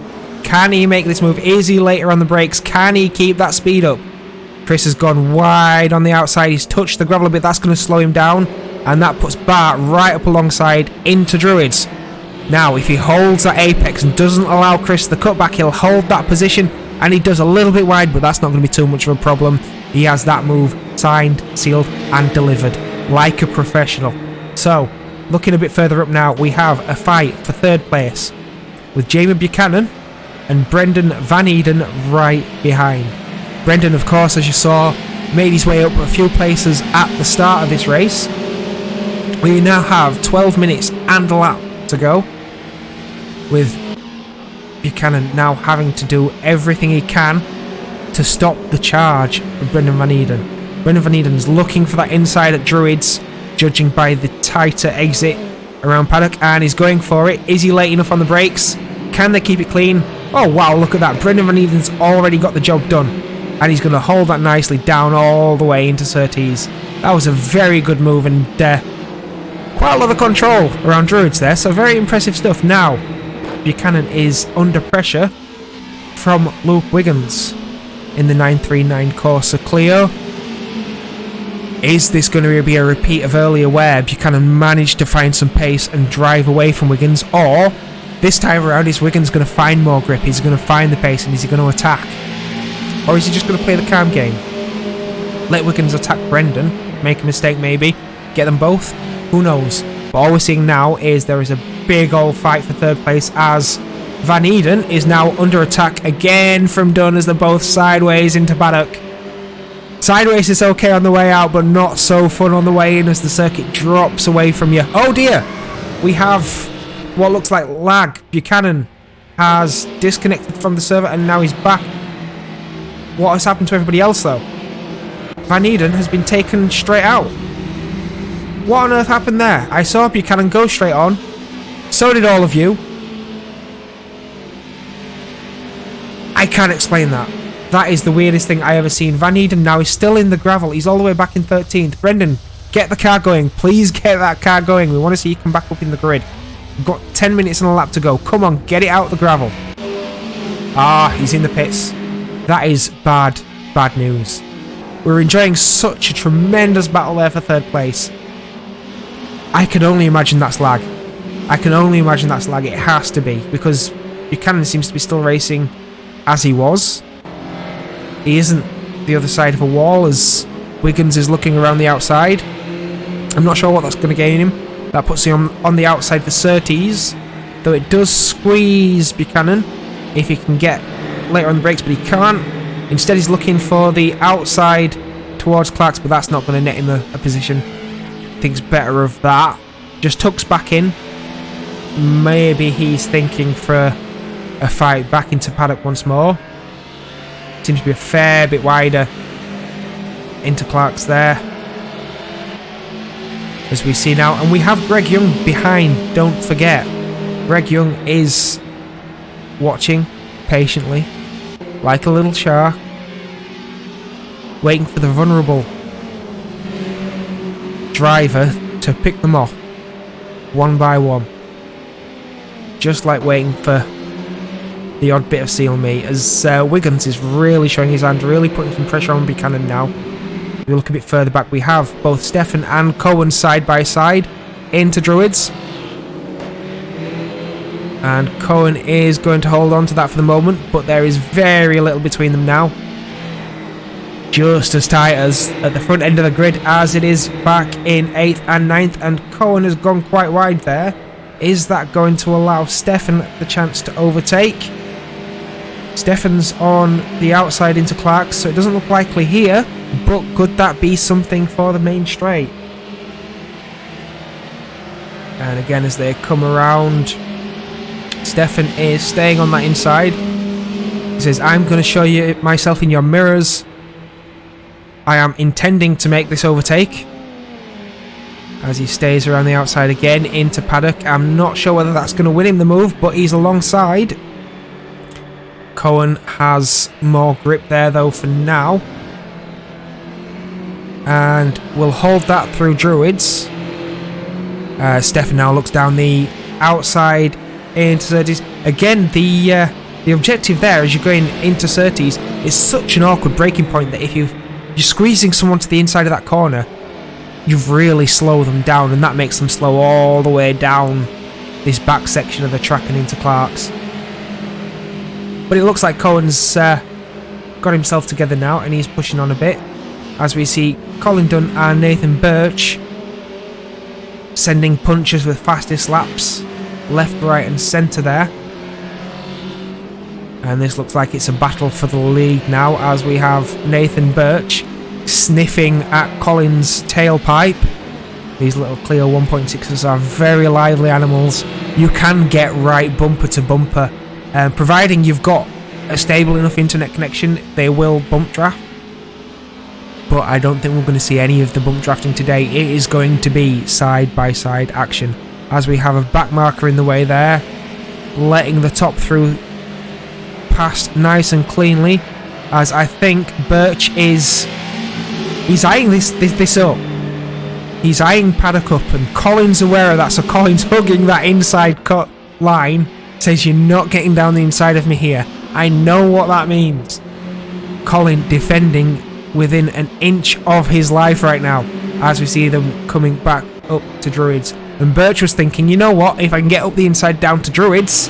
Can he make this move? Is he later on the brakes? Can he keep that speed up? Chris has gone wide on the outside. He's touched the gravel a bit. That's going to slow him down, and that puts Bart right up alongside into Druids. Now, if he holds that apex and doesn't allow Chris the cutback, he'll hold that position, and he does a little bit wide, but that's not going to be too much of a problem. He has that move signed, sealed, and delivered like a professional. So, looking a bit further up now, we have a fight for third place with Jamie Buchanan and Brendan Van Eden right behind. Brendan, of course, as you saw, made his way up a few places at the start of this race. We now have 12 minutes and a lap to go, with Buchanan now having to do everything he can to stop the charge of Brendan Van Eden. Brendan Van Eden's looking for that inside at Druids, judging by the tighter exit around paddock, and he's going for it. Is he late enough on the brakes? Can they keep it clean? Oh wow, look at that. Brendan Van Eden's already got the job done, and he's going to hold that nicely down all the way into Surtees. That was a very good move, and quite a lot of control around Druids there, so very impressive stuff. Now, Buchanan is under pressure from Luke Wiggins in the 939 Corsa Clio. Is this going to be a repeat of earlier where Buchanan managed to find some pace and drive away from Wiggins, or This time around, is Wiggins going to find more grip? Is he going to find the pace, and is he going to attack? Or is he just going to play the calm game? Let Wiggins attack Brendan, make a mistake maybe, get them both? Who knows? But all we're seeing now is there is a big old fight for third place as Van Eden is now under attack again from Dunn as they're both sideways into paddock. Sideways is okay on the way out, but not so fun on the way in as the circuit drops away from you. Oh dear! We have what looks like lag. Buchanan has disconnected from the server and now he's back. What has happened to everybody else though? Van Eden has been taken straight out. What on earth happened there? I saw Buchanan go straight on. So did all of you. I can't explain that. That is the weirdest thing I ever seen. Van Eden now is still in the gravel. He's all the way back in 13th. Brendan, get the car going. Please get that car going. We want to see you come back up in the grid. We've got 10 minutes on a lap to go. Come on, get it out of the gravel. Ah, he's in the pits. That is bad news. We're enjoying such a tremendous battle there for third place. I can only imagine that's lag. I can only imagine that's lag. It has to be, because Buchanan seems to be still racing as he was. He isn't the other side of a wall as Wiggins is looking around the outside. I'm not sure what that's going to gain him. That puts him on the outside for Surtees, though it does squeeze Buchanan if he can get later on the brakes, but he can't. Instead he's looking for the outside towards Clark's, but that's not going to net him a position. Thinks better of that. Just tucks back in. Maybe he's thinking for a fight back into paddock once more. Seems to be a fair bit wider into Clark's there, as we see now. And we have Greg Young behind, don't forget. Greg Young is watching patiently, like a little shark, waiting for the vulnerable driver to pick them off one by one. Just like waiting for the odd bit of seal meat, as Wiggins is really showing his hand, really putting some pressure on Buchanan now. We look a bit further back, we have both Stefan and Cohen side by side into Druids. And Cohen is going to hold on to that for the moment, but there is very little between them now. Just as tight as at the front end of the grid as it is back in 8th and 9th, and Cohen has gone quite wide there. Is that going to allow Stefan the chance to overtake? Stefan's on the outside into Clark's, so it doesn't look likely here, but could that be something for the main straight? And again, as they come around, Stefan is staying on that inside. He says, I'm going to show you myself in your mirrors. I am intending to make this overtake. As he stays around the outside again into paddock. I'm not sure whether that's going to win him the move, but he's alongside. Cohen has more grip there though for now. And we'll hold that through Druids. Stefan now looks down the outside into Surtees. Again, the objective there as you're going into Surtees is such an awkward braking point that if you're squeezing someone to the inside of that corner, you've really slowed them down, and that makes them slow all the way down this back section of the track and into Clark's. But it looks like Cohen's got himself together now, and he's pushing on a bit, as we see Colin Dunn and Nathan Birch sending punches with fastest laps left, right and centre there. And this looks like it's a battle for the lead now, as we have Nathan Birch sniffing at Colin's tailpipe. These little Clio 1.6s are very lively animals. You can get right bumper to bumper, providing you've got a stable enough internet connection. They will bump draft, but I don't think we're going to see any of the bump drafting today. It is going to be side by side action, as we have a back marker in the way there, letting the top through past nice and cleanly, as I think Birch is eyeing this up. He's eyeing paddock up, and Colin's aware of that, so Colin's hugging that inside cut line, says you're not getting down the inside of me here. I know what that means. Colin defending within an inch of his life right now, as we see them coming back up to Druids. And Birch was thinking, you know what, if I can get up the inside down to Druids,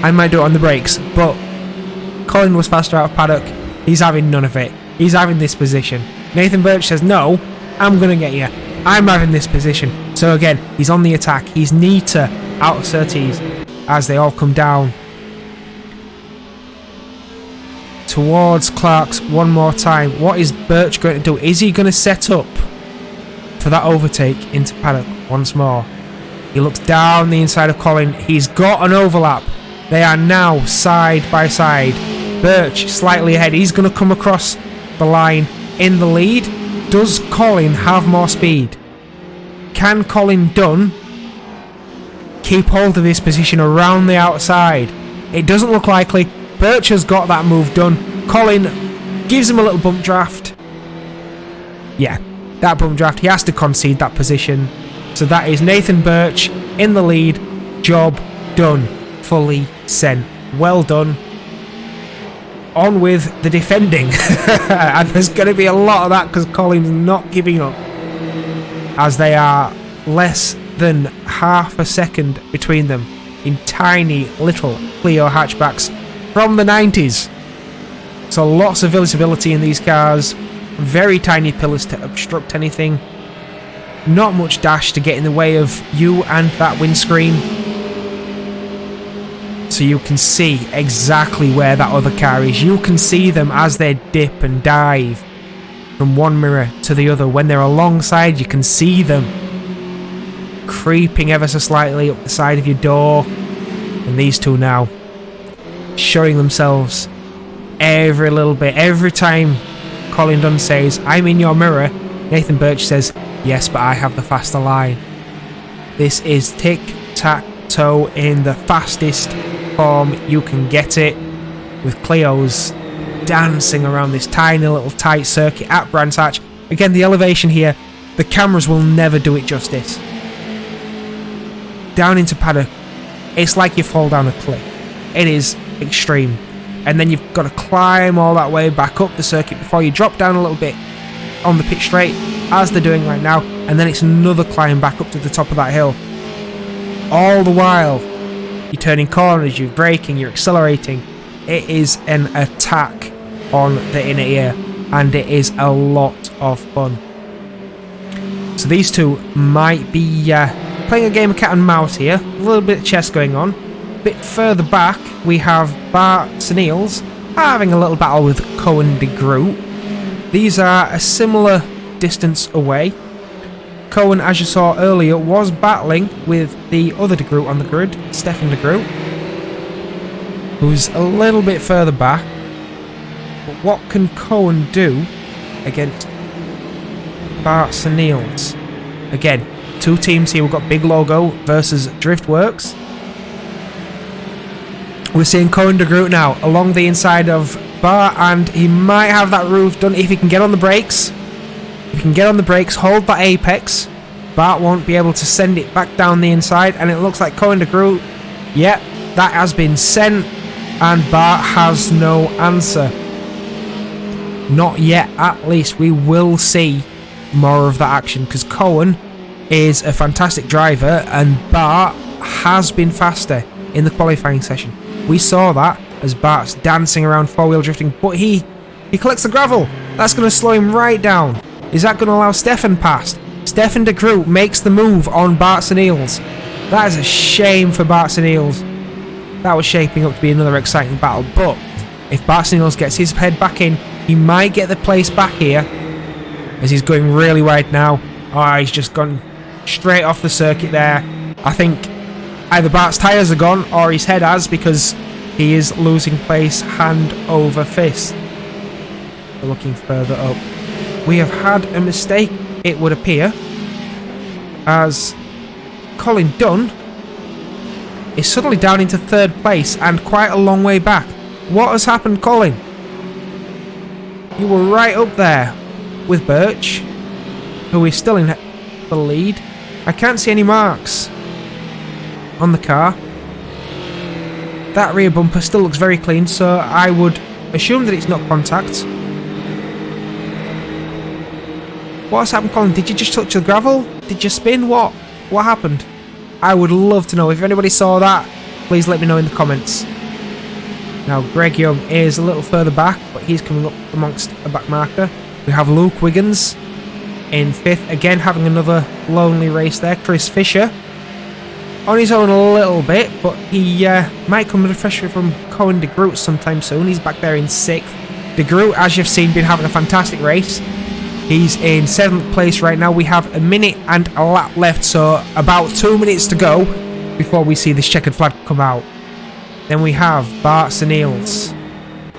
I might do it on the brakes. But Colin was faster out of paddock. He's having none of it. He's having this position. Nathan Birch says, no, I'm going to get you. I'm having this position. So again, he's on the attack. He's neater out of Surtees as they all come down towards Clark's one more time. What is Birch going to do? Is he going to set up for that overtake into paddock once more? He looks down the inside of Colin. He's got an overlap. They are now side by side. Birch slightly ahead. He's going to come across the line in the lead. Does Colin have more speed? Can Colin Dunn keep hold of this position around the outside? It doesn't look likely. Birch has got that move done. Colin gives him a little bump draft. Yeah, that bump draft. He has to concede that position. So that is Nathan Birch in the lead. Job done. Fully sent. Well done. On with the defending. And there's going to be a lot of that because Colin's not giving up. As they are less than half a second between them in tiny little Clio hatchbacks from the 90s. So lots of visibility in these cars. Very tiny pillars to obstruct anything. Not much dash to get in the way of you and that windscreen. So you can see exactly where that other car is. You can see them as they dip and dive from one mirror to the other. When they're alongside, you can see them creeping ever so slightly up the side of your door. And these two now showing themselves every little bit. Every time Colin Dunn says, I'm in your mirror, Nathan Birch says, yes, but I have the faster line. This is tic-tac-toe in the fastest form you can get it, with Clios dancing around this tiny little tight circuit at Brands Hatch. Again, the elevation here, the cameras will never do it justice. Down into paddock, it's like you fall down a cliff. It is extreme. And then you've got to climb all that way back up the circuit before you drop down a little bit on the pitch straight, as they're doing right now, and then it's another climb back up to the top of that hill. All the while, you're turning corners, you're braking, you're accelerating. It is an attack on the inner ear, and it is a lot of fun. So these two might be playing a game of cat and mouse here. A little bit of chess going on. A bit further back, we have Bart Senils having a little battle with Cohen de Groot. These are a similar distance away. Cohen, as you saw earlier, was battling with the other de Groot on the grid, Stefan de Groot, who's a little bit further back. But what can Cohen do against Bart Senils? Again, two teams here. We've got Big Logo versus Driftworks. We're seeing Cohen de Groot now along the inside of Bart, and he might have that roof done if he can get on the brakes. If he can get on the brakes, hold that apex, Bart won't be able to send it back down the inside, and it looks like Cohen de Groot, yep, that has been sent, and Bart has no answer. Not yet, at least. We will see more of that action, because Cohen is a fantastic driver, and Bart has been faster in the qualifying session. We saw that as Bart's dancing around four-wheel drifting, but he collects the gravel. That's going to slow him right down. Is that going to allow Stefan past? Stefan de Groot makes the move on Bart Senils. That is a shame for Bart Senils. That was shaping up to be another exciting battle, but if Bart Senils gets his head back in, he might get the place back here, as he's going really wide now. Oh, he's just gone straight off the circuit there. I think either Bart's tyres are gone or his head has, because he is losing place hand over fist. We're looking further up. We have had a mistake, it would appear, as Colin Dunn is suddenly down into third place and quite a long way back. What has happened, Colin? You were right up there with Birch, who is still in the lead. I can't see any marks on the car. That rear bumper still looks very clean, so I would assume that it's not contact. What's happened, Colin? Did you just touch the gravel? Did you spin? What happened? I would love to know. If anybody saw that, please let me know in the comments. Now, Greg Young is a little further back, but he's coming up amongst a back marker. We have Luke Wiggins in 5th, again having another lonely race there. Chris Fisher on his own a little bit, but he might come under pressure from Colin de Groot sometime soon. He's back there in 6th. De Groot, as you've seen, been having a fantastic race. He's in 7th place right now. We have a minute and a lap left, so about 2 minutes to go before we see this checkered flag come out. Then we have Bart Niels.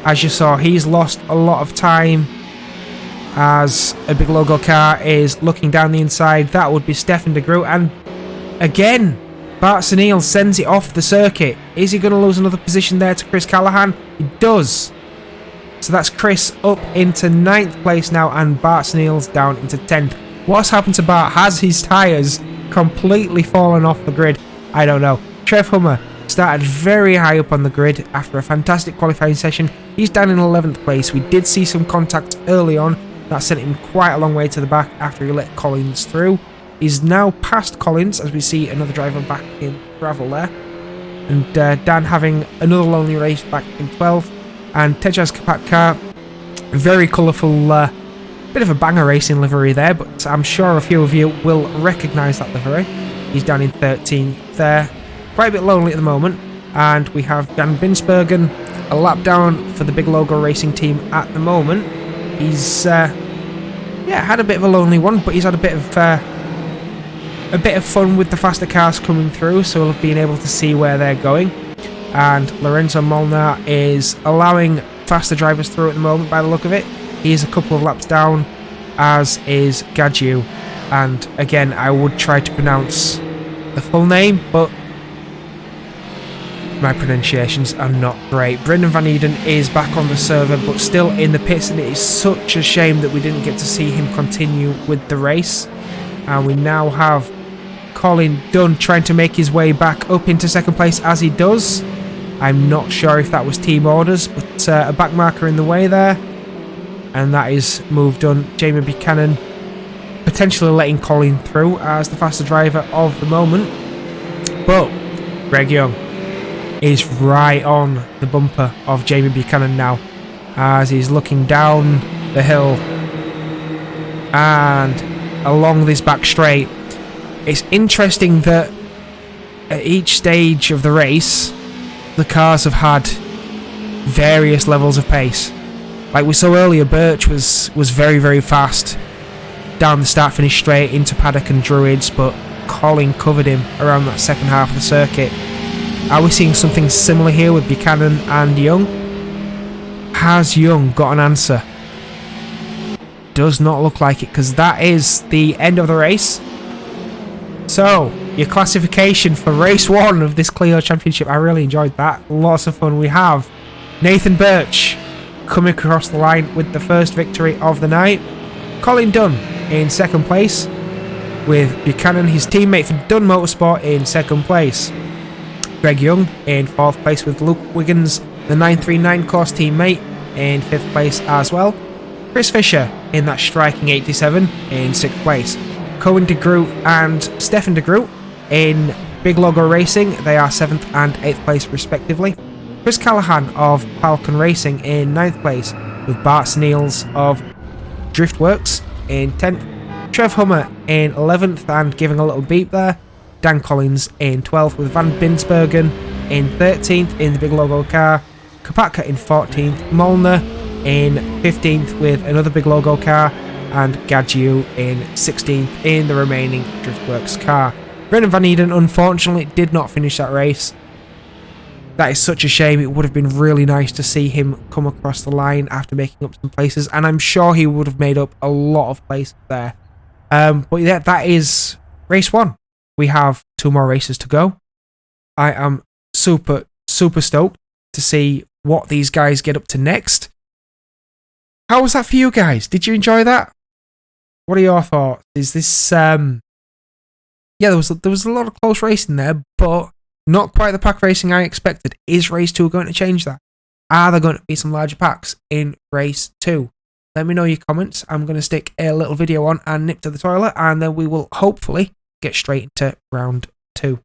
As you saw, he's lost a lot of time as a big logo car is looking down the inside. That would be Stefan de Groot. And again, Bart Niels sends it off the circuit. Is he going to lose another position there to Chris Callahan? He does. So that's Chris up into 9th place now, and Bart Niels down into 10th. What's happened to Bart? Has his tyres completely fallen off the grid? I don't know. Trev Hummer started very high up on the grid after a fantastic qualifying session. He's down in 11th place. We did see some contact early on. That sent him quite a long way to the back after he let Collins through. He's now past Collins as we see another driver back in gravel there. And Dan having another lonely race back in 12th. And Tejas Kapatka, very colourful, bit of a banger racing livery there, but I'm sure a few of you will recognise that livery. He's down in 13th there. Quite a bit lonely at the moment. And we have Jan Binsbergen, a lap down for the Big Logo Racing team at the moment. He's had a bit of a lonely one, but he's had a bit of fun with the faster cars coming through, so we'll have been able to see where they're going. And Lorenzo Molnar is allowing faster drivers through at the moment by the look of it. He's a couple of laps down, as is Gadju. And again, I would try to pronounce the full name, but my pronunciations are not great. Brendan Van Eden is back on the server, but still in the pits, and it is such a shame that we didn't get to see him continue with the race. And we now have Colin Dunn trying to make his way back up into 2nd place as he does. I'm not sure if that was team orders, but a back marker in the way there. And that is moved on. Jamie Buchanan potentially letting Colin through as the faster driver of the moment. But Greg Young is right on the bumper of Jamie Buchanan now as he's looking down the hill and along this back straight. It's interesting that at each stage of the race, the cars have had various levels of pace. Like we saw earlier, Birch was very, very fast down the start-finish straight into Paddock and Druids, but Colin covered him around that second half of the circuit. Are we seeing something similar here with Buchanan and Young? Has Young got an answer? Does not look like it, because that is the end of the race. So, your classification for race 1 of this Clio Championship, I really enjoyed that. Lots of fun. We have Nathan Birch coming across the line with the first victory of the night. Colin Dunn in 2nd place, with Buchanan, his teammate for Dunn Motorsport, in 2nd place. Greg Young in 4th place with Luke Wiggins, the 939 course teammate, in 5th place as well. Chris Fisher in that striking 87 in 6th place. Cohen de Groot and Stefan de Groot in Big Logo Racing, they are 7th and 8th place respectively. Chris Callahan of Falcon Racing in 9th place, with Bart Niels of Driftworks in 10th. Trev Hummer in 11th and giving a little beep there. Dan Collins in 12th, with Van Binsbergen in 13th in the Big Logo car. Kapatka in 14th. Molnar in 15th with another Big Logo car. And Gadju in 16th in the remaining Driftworks car. Brendan Van Eden unfortunately did not finish that race. That is such a shame. It would have been really nice to see him come across the line after making up some places, and I'm sure he would have made up a lot of places there. But yeah, that is race 1. We have 2 more races to go. I am super stoked to see what these guys get up to next. How was that for you guys? Did you enjoy that? What are your thoughts? Is this yeah, there was a lot of close racing there, but not quite the pack racing I expected. Is race 2 going to change that? Are there going to be some larger packs in race 2? Let me know your comments. I'm going to stick a little video on and nip to the toilet, and then we will hopefully get straight into round 2.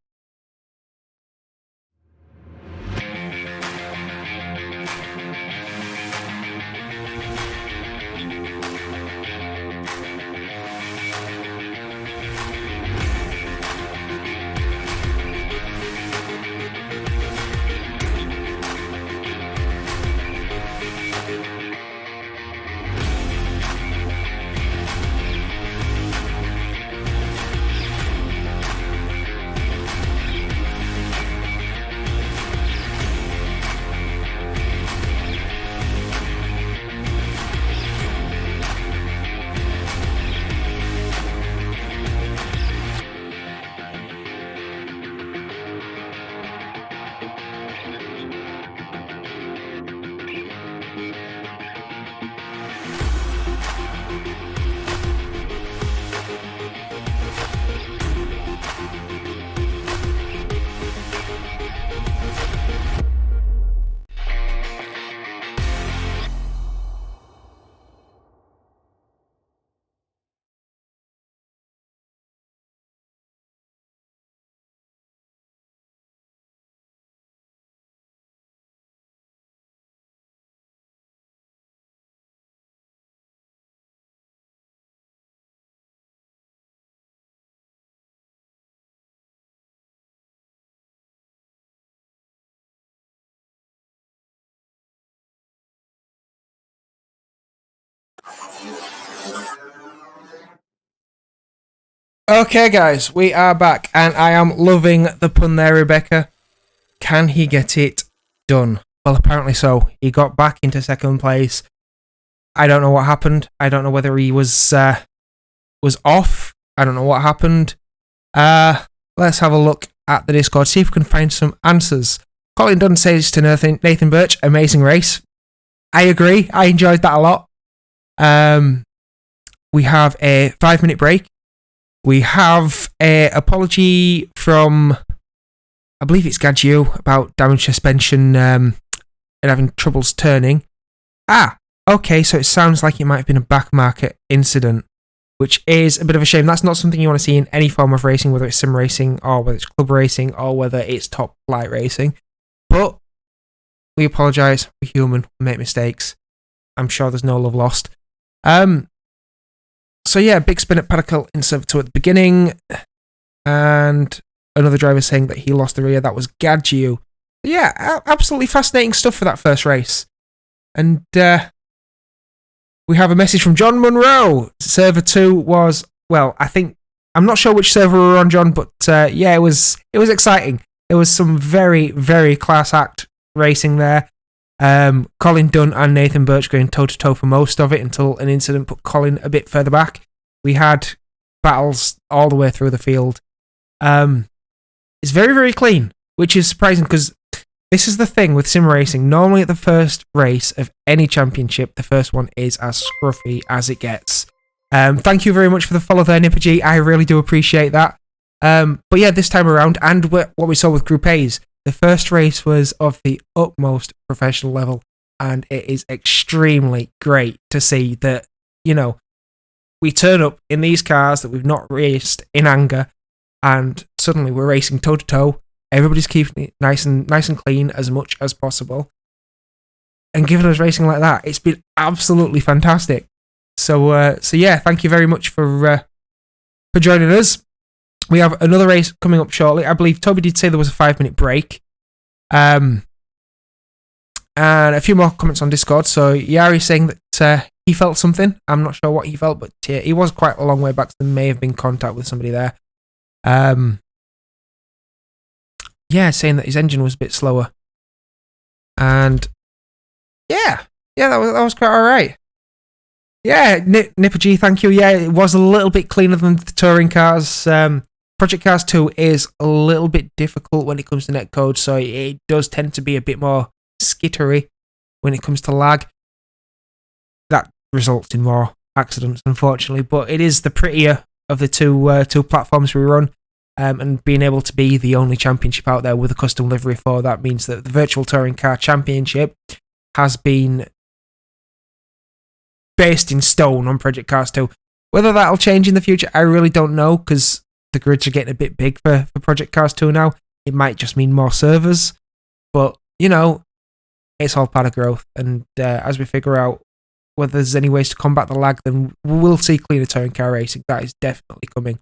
Okay, guys, we are back, and I am loving the pun there, Rebecca. Can he get it done? Well, apparently so. He got back into second place. I don't know what happened. I don't know whether he was off. I don't know what happened. Let's have a look at the Discord, see if we can find some answers. Colin Dunn says to Nathan Birch, amazing race. I agree. I enjoyed that a lot. We have a 5-minute break. We have an apology from, I believe it's Gadju, about damaged suspension and having troubles turning. Okay, so it sounds like it might have been a back market incident, which is a bit of a shame. That's not something you want to see in any form of racing, whether it's sim racing or whether it's club racing or whether it's top flight racing. But we apologise. We're human. We make mistakes. I'm sure there's no love lost. So yeah, big spin at Padicle in Server 2 at the beginning. And another driver saying that he lost the rear. That was Gadju. Yeah, absolutely fascinating stuff for that first race. And we have a message from John Monroe. Server 2 was, well, I'm not sure which server we were on, John, but yeah, it was exciting. There was some very, very class act racing there. Colin Dunn and Nathan Birch going toe-to-toe for most of it until an incident put Colin a bit further back. We had battles all the way through the field. It's very, very clean, which is surprising because this is the thing with sim racing. Normally at the first race of any championship, the first one is as scruffy as it gets. Thank you very much for the follow there, Nipper G. I really do appreciate that. But yeah, this time around, and what we saw with Group A's, the first race was of the utmost professional level, and it is extremely great to see that, we turn up in these cars that we've not raced in anger, and suddenly we're racing toe-to-toe. Everybody's keeping it nice and clean as much as possible. And giving us racing like that, it's been absolutely fantastic. So yeah, thank you very much for joining us. We have another race coming up shortly. I believe Toby did say there was a 5-minute break. And a few more comments on Discord. So Yari saying that he felt something. I'm not sure what he felt, but he was quite a long way back, so there may have been contact with somebody there. Yeah, saying that his engine was a bit slower. And yeah, that was quite alright. Yeah, Nipper G, thank you. Yeah, it was a little bit cleaner than the touring cars. Project Cars 2 is a little bit difficult when it comes to netcode, so it does tend to be a bit more skittery when it comes to lag. That results in more accidents, unfortunately, but it is the prettier of the two platforms we run, and being able to be the only championship out there with a custom livery for that means that the Virtual Touring Car Championship has been based in stone on Project Cars 2. Whether that'll change in the future, I really don't know, because the grids are getting a bit big for Project Cars 2 now. It might just mean more servers, but, it's all part of growth, and as we figure out whether there's any ways to combat the lag, then we'll see cleaner touring car racing. That is definitely coming.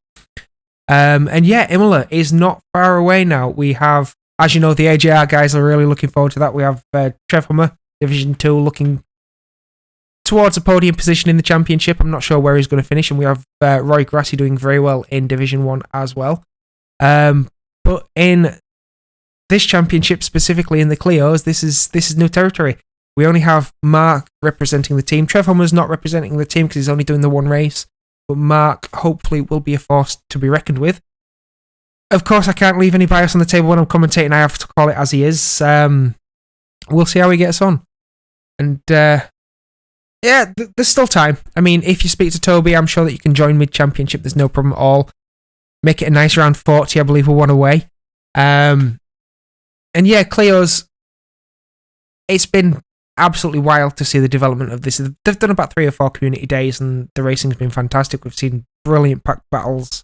And yeah, Imola is not far away now. We have, as you know, the AJR guys are really looking forward to that. We have Trev Hummer, Division 2, looking towards a podium position in the championship. I'm not sure where he's going to finish, and we have Roy Grassi doing very well in Division 1 as well. But in this championship, specifically in the Clios, this is new territory. We only have Mark representing the team. Trev Hummer's not representing the team because he's only doing the one race, but Mark hopefully will be a force to be reckoned with. Of course, I can't leave any bias on the table when I'm commentating. I have to call it as he is. We'll see how he gets on. And yeah, there's still time. I mean, if you speak to Toby, I'm sure that you can join mid-championship. There's no problem at all. Make it a nice round 40, I believe, we're one away. And yeah, Clio's, it's been absolutely wild to see the development of this. They've done about 3 or 4 community days, and the racing's been fantastic. We've seen brilliant packed battles.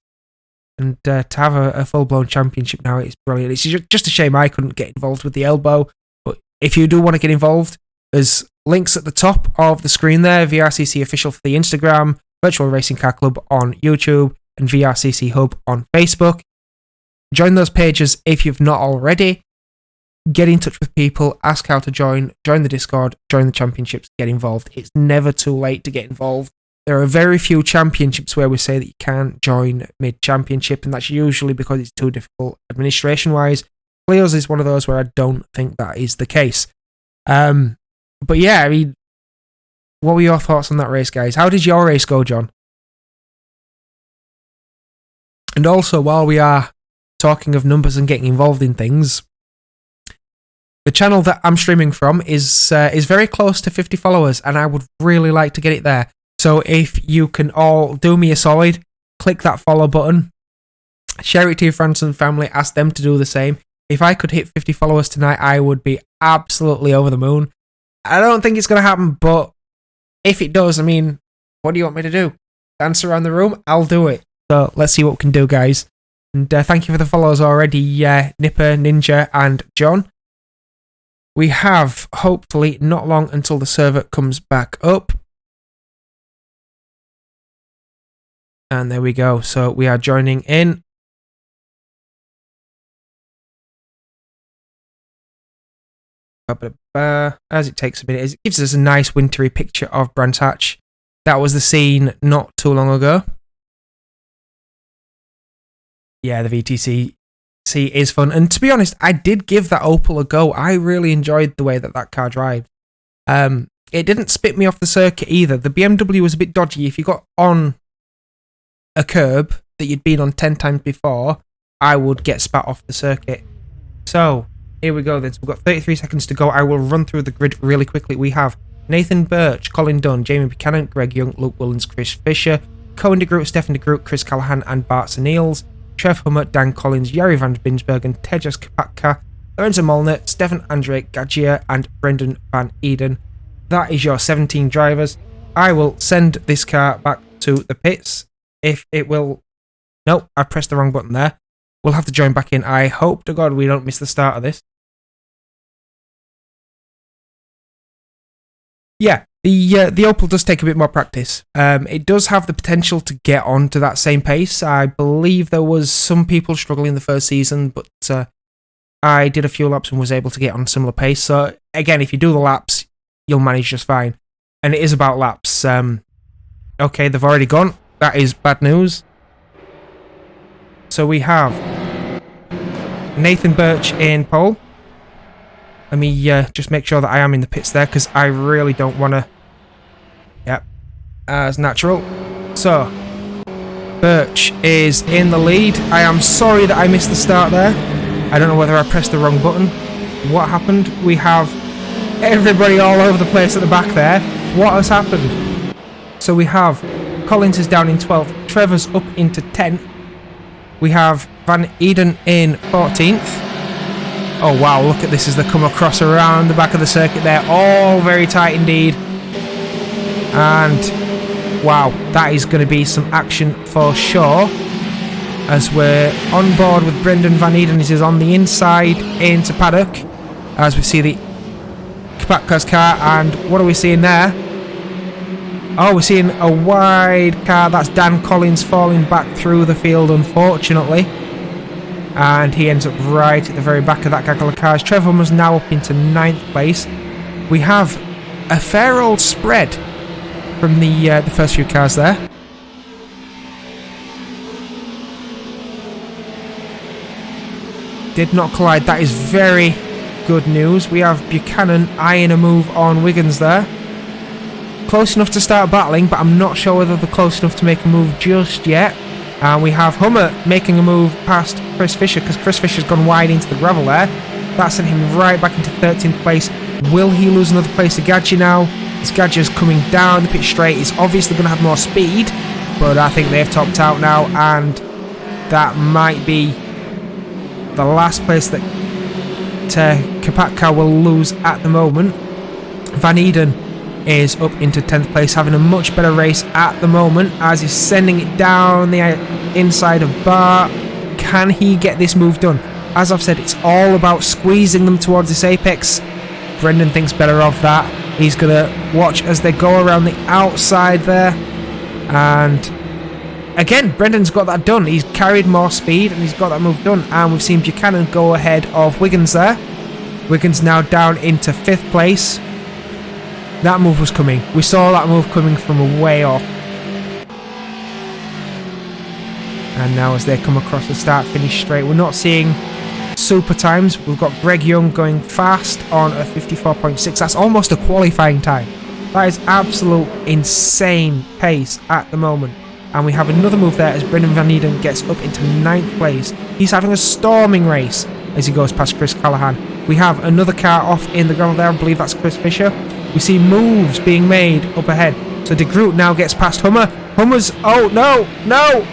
And to have a full-blown championship now, it's brilliant. It's just a shame I couldn't get involved with the elbow. But if you do want to get involved, there's links at the top of the screen there. VRCC Official for the Instagram, Virtual Racing Car Club on YouTube, and VRCC Hub on Facebook. Join those pages if you've not already. Get in touch with people, ask how to join the Discord, join the championships, get involved. It's never too late to get involved. there are very few championships where we say that you can't join mid-championship, and that's usually because it's too difficult administration-wise. Clio's is one of those where I don't think that is the case. But yeah, I mean, what were your thoughts on that race, guys? How did your race go, John? And also, while we are talking of numbers and getting involved in things, the channel that I'm streaming from is very close to 50 followers, and I would really like to get it there. So if you can all do me a solid, click that follow button, share it to your friends and family, ask them to do the same. If I could hit 50 followers tonight, I would be absolutely over the moon. I don't think it's going to happen, but if it does, I mean, what do you want me to do? Dance around the room? I'll do it. So let's see what we can do, guys. And thank you for the follows already, Nipper, Ninja, and John. We have, hopefully, not long until the server comes back up. And there we go. So we are joining in. As it takes a minute, it gives us a nice wintry picture of Brands Hatch. That was the scene not too long ago. Yeah, the VTC is fun. And to be honest, I did give that Opel a go. I really enjoyed the way that car drives. It didn't spit me off the circuit either. The BMW was a bit dodgy. If you got on a curb that you'd been on 10 times before, I would get spat off the circuit. So, here we go then. So we've got 33 seconds to go. I will run through the grid really quickly. We have Nathan Birch, Colin Dunn, Jamie Buchanan, Greg Young, Luke Willens, Chris Fisher, Cohen de Groot, Stefan de Groot, Chris Callahan, and Bart Neils, Trev Hummer, Dan Collins, Yari van Binsbergen, Tejas Kapatka, Lorenzo Molnar, Stefan Andre Gadgia, and Brendan Van Eden. That is your 17 drivers. I will send this car back to the pits. If it will... Nope, I pressed the wrong button there. We'll have to join back in. I hope to God we don't miss the start of this. Yeah, the Opel does take a bit more practice. It does have the potential to get on to that same pace. I believe there was some people struggling the first season, but I did a few laps and was able to get on a similar pace. So again, if you do the laps, you'll manage just fine. And it is about laps. Okay, they've already gone. That is bad news. So we have Nathan Birch in pole. Let me just make sure that I am in the pits there, because I really don't want to... Yep, as natural. So, Birch is in the lead. I am sorry that I missed the start there. I don't know whether I pressed the wrong button. What happened? We have everybody all over the place at the back there. What has happened? So we have Collins is down in 12th. Trevor's up into 10th. We have Van Eden in 14th. Oh wow, look at this as they come across around the back of the circuit there. All very tight indeed. And wow, that is going to be some action for sure. As we're on board with Brendan Van Eden. This is on the inside into paddock. As we see the Kapatka's car. And what are we seeing there? Oh, we're seeing a wide car. That's Dan Collins falling back through the field, unfortunately. And he ends up right at the very back of that gaggle of cars. Trevor was now up into 9th place. We have a fair old spread from the first few cars there. Did not collide. That is very good news. We have Buchanan eyeing a move on Wiggins there. Close enough to start battling, but I'm not sure whether they're close enough to make a move just yet. And we have Hummer making a move past Chris Fisher, because Chris Fisher's gone wide into the gravel there. That sent him right back into 13th place. Will he lose another place to Gadget now? This Gadget's coming down the pitch straight. He's obviously going to have more speed, but I think they've topped out now, and that might be the last place that Kapatka will lose at the moment. Van Eden is up into 10th place, having a much better race at the moment as he's sending it down the inside of Bart. Can he get this move done? As I've said, it's all about squeezing them towards this apex. Brendan thinks better of that. He's going to watch as they go around the outside there. And again, Brendan's got that done. He's carried more speed and he's got that move done. And we've seen Buchanan go ahead of Wiggins there. Wiggins now down into 5th place. That move was coming. We saw that move coming from way off. And now as they come across the start-finish straight, we're not seeing super times. We've got Greg Young going fast on a 54.6. That's almost a qualifying time. That is absolute insane pace at the moment. And we have another move there as Brendan Van Eden gets up into 9th place. He's having a storming race as he goes past Chris Callahan. We have another car off in the gravel there. I believe that's Chris Fisher. We see moves being made up ahead. So De Groot now gets past Hummer. Hummer's... Oh, no! No!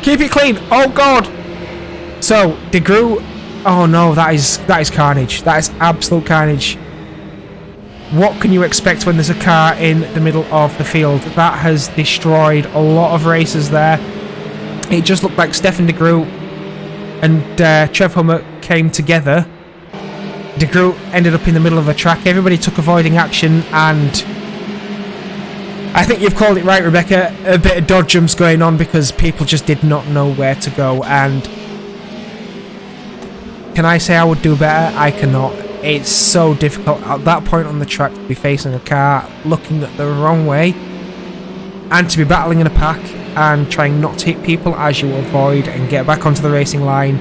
Keep it clean! Oh, God! So, De Groot... Oh, no, that is carnage. That is absolute carnage. What can you expect when there's a car in the middle of the field? That has destroyed a lot of races there. It just looked like Stefan De Groot and Trev Hummer came together. De Groot ended up in the middle of the track. Everybody took avoiding action, and I think you've called it right, Rebecca. A bit of dodge jumps going on because people just did not know where to go. And can I say I would do better? I cannot. It's so difficult at that point on the track to be facing a car, looking at the wrong way, and to be battling in a pack and trying not to hit people as you avoid and get back onto the racing line.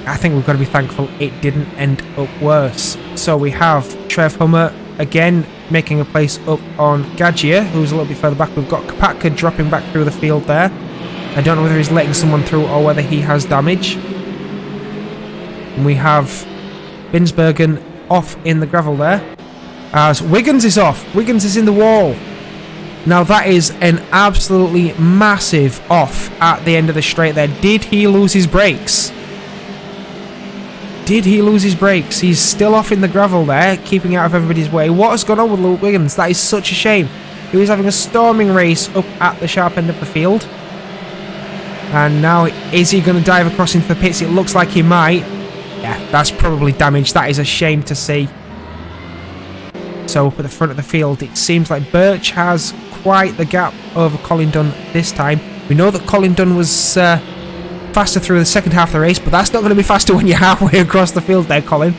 I think we've got to be thankful it didn't end up worse. So we have Trev Hummer again making a place up on Gadgia, who's a little bit further back. We've got Kapatka dropping back through the field there. I don't know whether he's letting someone through or whether he has damage. And we have Binsbergen off in the gravel there, as Wiggins is off. Wiggins is in the wall. Now that is an absolutely massive off at the end of the straight there. Did he lose his brakes? Did he lose his brakes? He's still off in the gravel there, keeping out of everybody's way. What has gone on with Luke Wiggins? That is such a shame. He was having a storming race up at the sharp end of the field. And now, is he going to dive across into the pits? It looks like he might. Yeah, that's probably damage. That is a shame to see. So up at the front of the field, it seems like Birch has quite the gap over Colin Dunn this time. We know that Colin Dunn was faster through the second half of the race, but that's not going to be faster when you're halfway across the field there, Colin.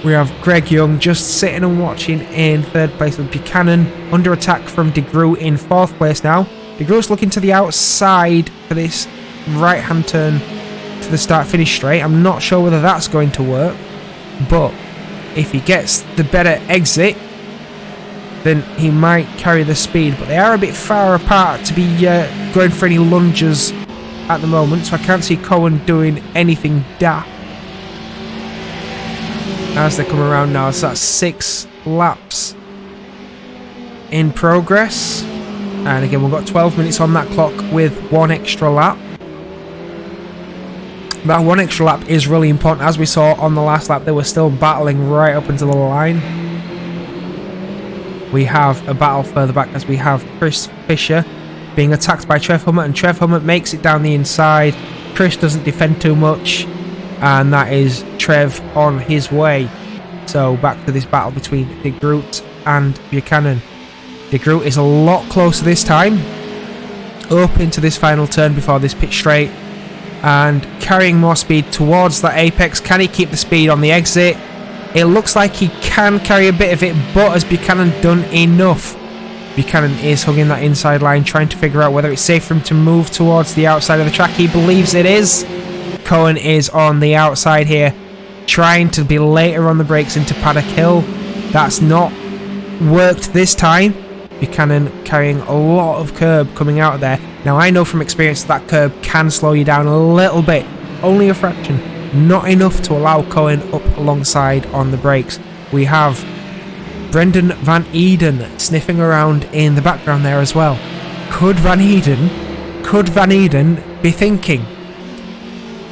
We have Greg Young just sitting and watching in 3rd place with Buchanan under attack from De Groot in 4th place now. De Groot's looking to the outside for this right-hand turn to the start-finish straight. I'm not sure whether that's going to work, but if he gets the better exit, then he might carry the speed. But they are a bit far apart to be going for any lunges at the moment, so I can't see Cohen doing anything daft as they come around now. So that's 6 laps in progress, and again we've got 12 minutes on that clock with 1 extra lap. That 1 extra lap is really important. As we saw on the last lap, they were still battling right up until the line. We have a battle further back as we have Chris Fisher being attacked by Trev Hummer, and Trev Hummer makes it down the inside. Chris doesn't defend too much, and that is Trev on his way. So back to this battle between De Groot and Buchanan. De Groot is a lot closer this time, up into this final turn before this pit straight, and carrying more speed towards that apex. Can he keep the speed on the exit? It looks like he can carry a bit of it, but has Buchanan done enough? Buchanan is hugging that inside line, trying to figure out whether it's safe for him to move towards the outside of the track. He believes it is. Cohen is on the outside here, trying to be later on the brakes into Paddock Hill. That's not worked this time. Buchanan carrying a lot of curb coming out of there. Now I know from experience that curb can slow you down a little bit, only a fraction, not enough to allow Cohen up alongside on the brakes. We have Brendan Van Eden sniffing around in the background there as well. Could Van Eden be thinking,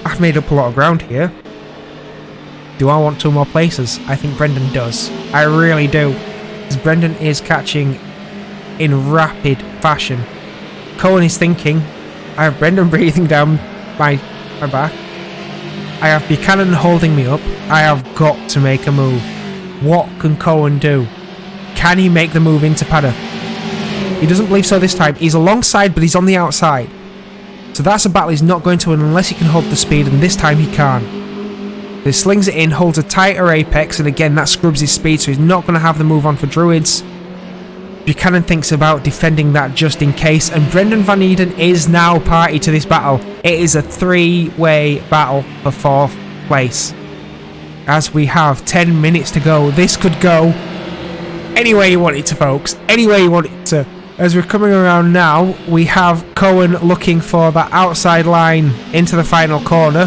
I've made up a lot of ground here, do I want 2 more places? I think Brendan does. I really do. Because Brendan is catching in rapid fashion. Cohen is thinking, I have Brendan breathing down my back. I have Buchanan holding me up. I have got to make a move. What can Cohen do? Can he make the move into Paddock? He doesn't believe so this time. He's alongside, but he's on the outside. So that's a battle he's not going to win unless he can hold the speed, and this time he can. He slings it in, holds a tighter apex, and again that scrubs his speed, so he's not going to have the move on for Druids. Buchanan thinks about defending that just in case, and Brendan Van Eden is now party to this battle. It is a 3-way battle for 4th place. As we have 10 minutes to go, this could go any way you want it to, folks. Any way you want it to. As we're coming around now, we have Cohen looking for that outside line into the final corner.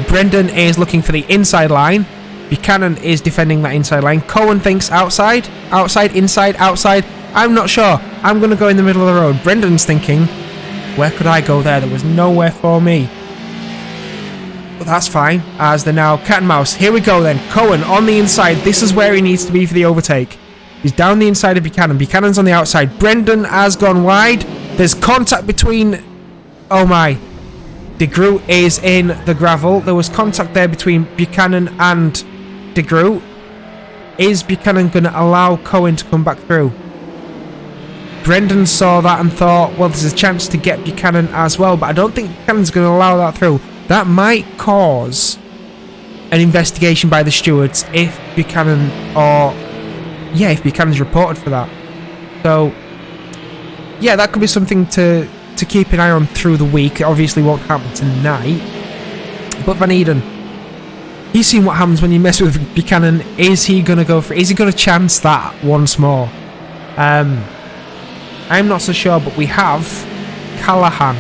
Brendan is looking for the inside line. Buchanan is defending that inside line. Cohen thinks outside, outside, inside, outside. I'm not sure. I'm going to go in the middle of the road. Brendan's thinking, where could I go there? There was nowhere for me. But that's fine, as they're now cat and mouse. Here we go then. Cohen on the inside. This is where he needs to be for the overtake. He's down the inside of Buchanan. Buchanan's on the outside. Brendan has gone wide. There's contact between... Oh my. De Groot is in the gravel. There was contact there between Buchanan and De Groot. Is Buchanan going to allow Cohen to come back through? Brendan saw that and thought, well, there's a chance to get Buchanan as well, but I don't think Buchanan's going to allow that through. That might cause an investigation by the stewards if Buchanan if Buchanan's reported for that. So, yeah, that could be something to keep an eye on through the week. It obviously won't happen tonight. But Van Eden, he's seen what happens when you mess with Buchanan. Is he going to go for it? Is he going to chance that once more? I'm not so sure, but we have Callahan.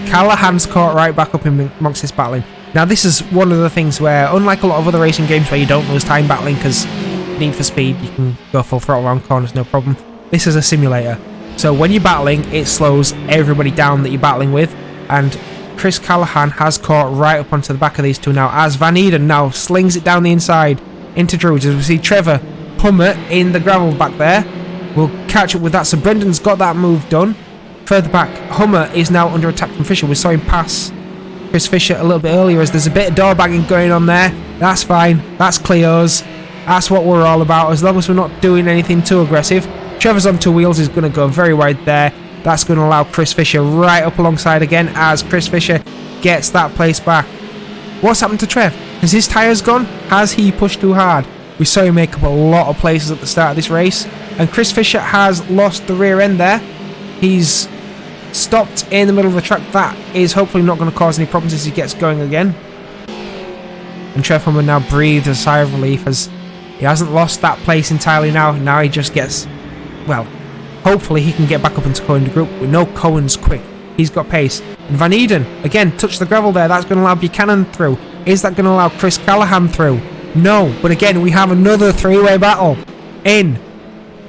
Callahan's caught right back up in amongst this battling. Now, this is one of the things where, unlike a lot of other racing games where you don't lose time battling because need for speed, you can go full throttle around corners, no problem. This is a simulator. So when you're battling, it slows everybody down that you're battling with. And Chris Callahan has caught right up onto the back of these two now, as Van Eden now slings it down the inside into Rhodes. As we see Trevor Hummer in the gravel back there. We'll catch up with that. So Brendan's got that move done. Further back, Hummer is now under attack from Fisher. We saw him pass Chris Fisher a little bit earlier, as there's a bit of door banging going on there. That's fine. That's Clio's. That's what we're all about, as long as we're not doing anything too aggressive. Trevor's on 2 wheels. He's going to go very wide there. That's going to allow Chris Fisher right up alongside again, as Chris Fisher gets that place back. What's happened to Trev? Has his tyres gone? Has he pushed too hard? We saw him make up a lot of places at the start of this race, and Chris Fisher has lost the rear end there. He's stopped in the middle of the track. That is hopefully not going to cause any problems as he gets going again. And Trev Hummer now breathes a sigh of relief, as he hasn't lost that place entirely now. Now he just gets, well, hopefully he can get back up into Cohen group. We know Cohen's quick. He's got pace. And Van Eden, again, touched the gravel there. That's going to allow Buchanan through. Is that going to allow Chris Callahan through? No. But again, we have another 3-way battle in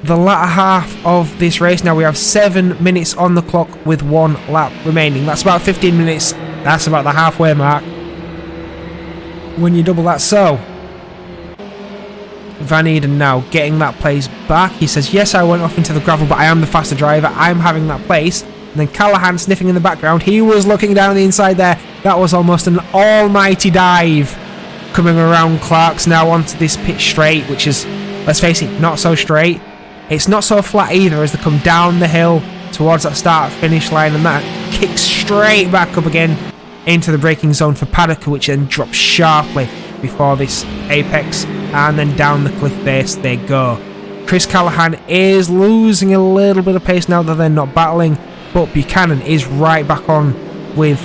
the latter half of this race. Now we have 7 minutes on the clock with 1 lap remaining. That's about 15 minutes. That's about the halfway mark when you double that. So Van Eden now getting that place back. He says, yes, I went off into the gravel, but I am the faster driver. I'm having that place. And then Callahan sniffing in the background. He was looking down the inside there. That was almost an almighty dive coming around Clark's now onto this pit straight, which is, let's face it, not so straight. It's not so flat either, as they come down the hill towards that start-finish line, and that kicks straight back up again into the braking zone for Paddock, which then drops sharply before this apex, and then down the cliff face they go. Chris Callahan is losing a little bit of pace now that they're not battling, but Buchanan is right back on with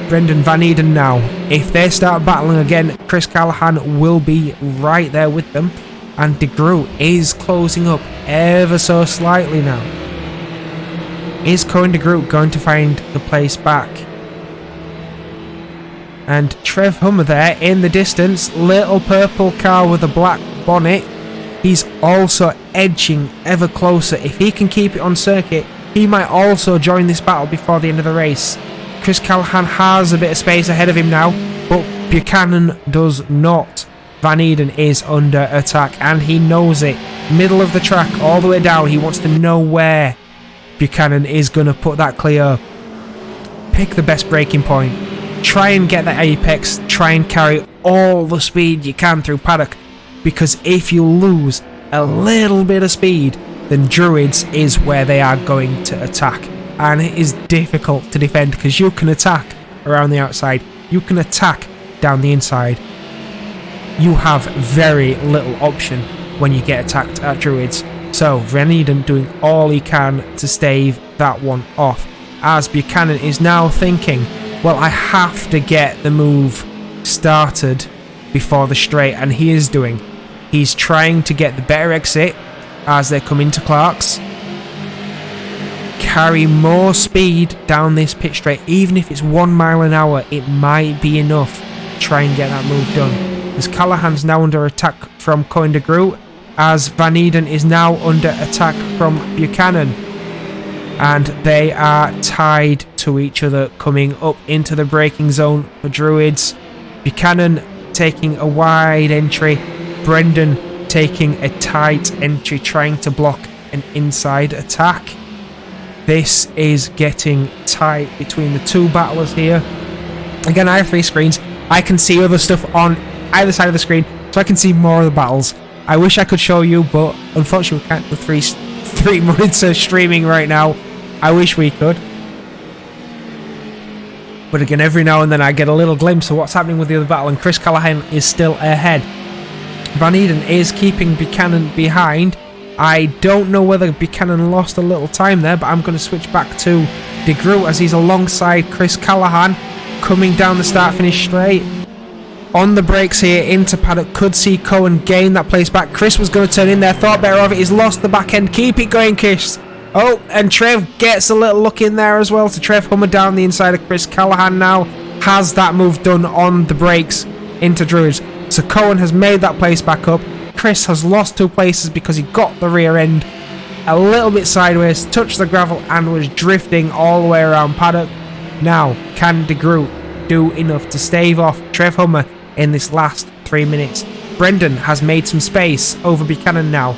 Brendan Van Eden now. If they start battling again, Chris Callahan will be right there with them. And De Groot is closing up ever so slightly now. Is Cohen De Groot going to find the place back? And Trev Hummer there in the distance. Little purple car with a black bonnet. He's also edging ever closer. If he can keep it on circuit, he might also join this battle before the end of the race. Chris Callahan has a bit of space ahead of him now, but Buchanan does not. Van Eden is under attack, and he knows it. Middle of the track, all the way down. He wants to know where Buchanan is going to put that Clio. Pick the best braking point. Try and get that apex. Try and carry all the speed you can through Paddock, because if you lose a little bit of speed, then Druids is where they are going to attack. And it is difficult to defend, because you can attack around the outside. You can attack down the inside. You have very little option when you get attacked at Druids. So Van Eden doing all he can to stave that one off, as Buchanan is now thinking, well, I have to get the move started before the straight, and he is doing. He's trying to get the better exit as they come into Clark's. Carry more speed down this pit straight. Even if it's 1 mile an hour, it might be enough to try and get that move done. As Callahan's now under attack from Cohen de Groot, as Van Eden is now under attack from Buchanan. And they are tied to each other coming up into the braking zone for Druids. Buchanan taking a wide entry. Brendan taking a tight entry, trying to block an inside attack. This is getting tight between the two battlers here. Again, I have 3 screens. I can see other stuff on either side of the screen, so I can see more of the battles. I wish I could show you, but unfortunately we can't do 3 monitors streaming right now. I wish we could. But again, every now and then I get a little glimpse of what's happening with the other battle, and Chris Callahan is still ahead. Van Eden is keeping Buchanan behind. I don't know whether Buchanan lost a little time there, but I'm going to switch back to de Groot as he's alongside Chris Callahan, coming down the start-finish straight. On the brakes here into paddock, could see Cohen gain that place back. Chris was going to turn in there, thought better of it. He's lost the back end. Keep it going, Chris. Oh, and Trev gets a little look in there as well to Trev Hummer down the inside of Chris. Callahan now has that move done on the brakes into Druids. So Cohen has made that place back up. Chris has lost 2 places because he got the rear end a little bit sideways, touched the gravel and was drifting all the way around paddock. Now, can de Groot do enough to stave off Trev Hummer in this last 3 minutes? Brendan has made some space over Buchanan now.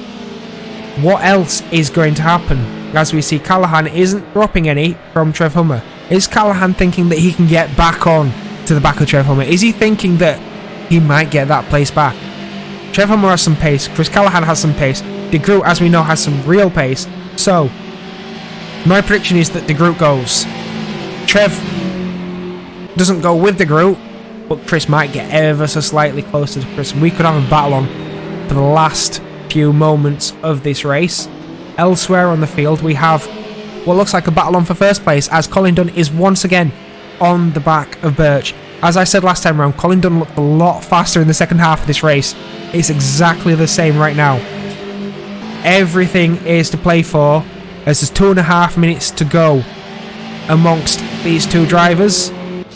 What else is going to happen? As we see, Callahan isn't dropping any from Trev Hummer. Is Callahan thinking that he can get back on to the back of Trev Hummer? Is he thinking that he might get that place back? Trev Hummer has some pace. Chris Callahan has some pace. De Groot, as we know, has some real pace. So, my prediction is that de Groot goes. Trev doesn't go with de Groot, but Chris might get ever so slightly closer to Chris. We could have a battle on for the last few moments of this race. Elsewhere on the field, we have what looks like a battle on for first place, as Colin Dunn is once again on the back of Birch. As I said last time around, Colin Dunn looked a lot faster in the second half of this race. It's exactly the same right now. Everything is to play for, as there's 2.5 minutes to go amongst these two drivers.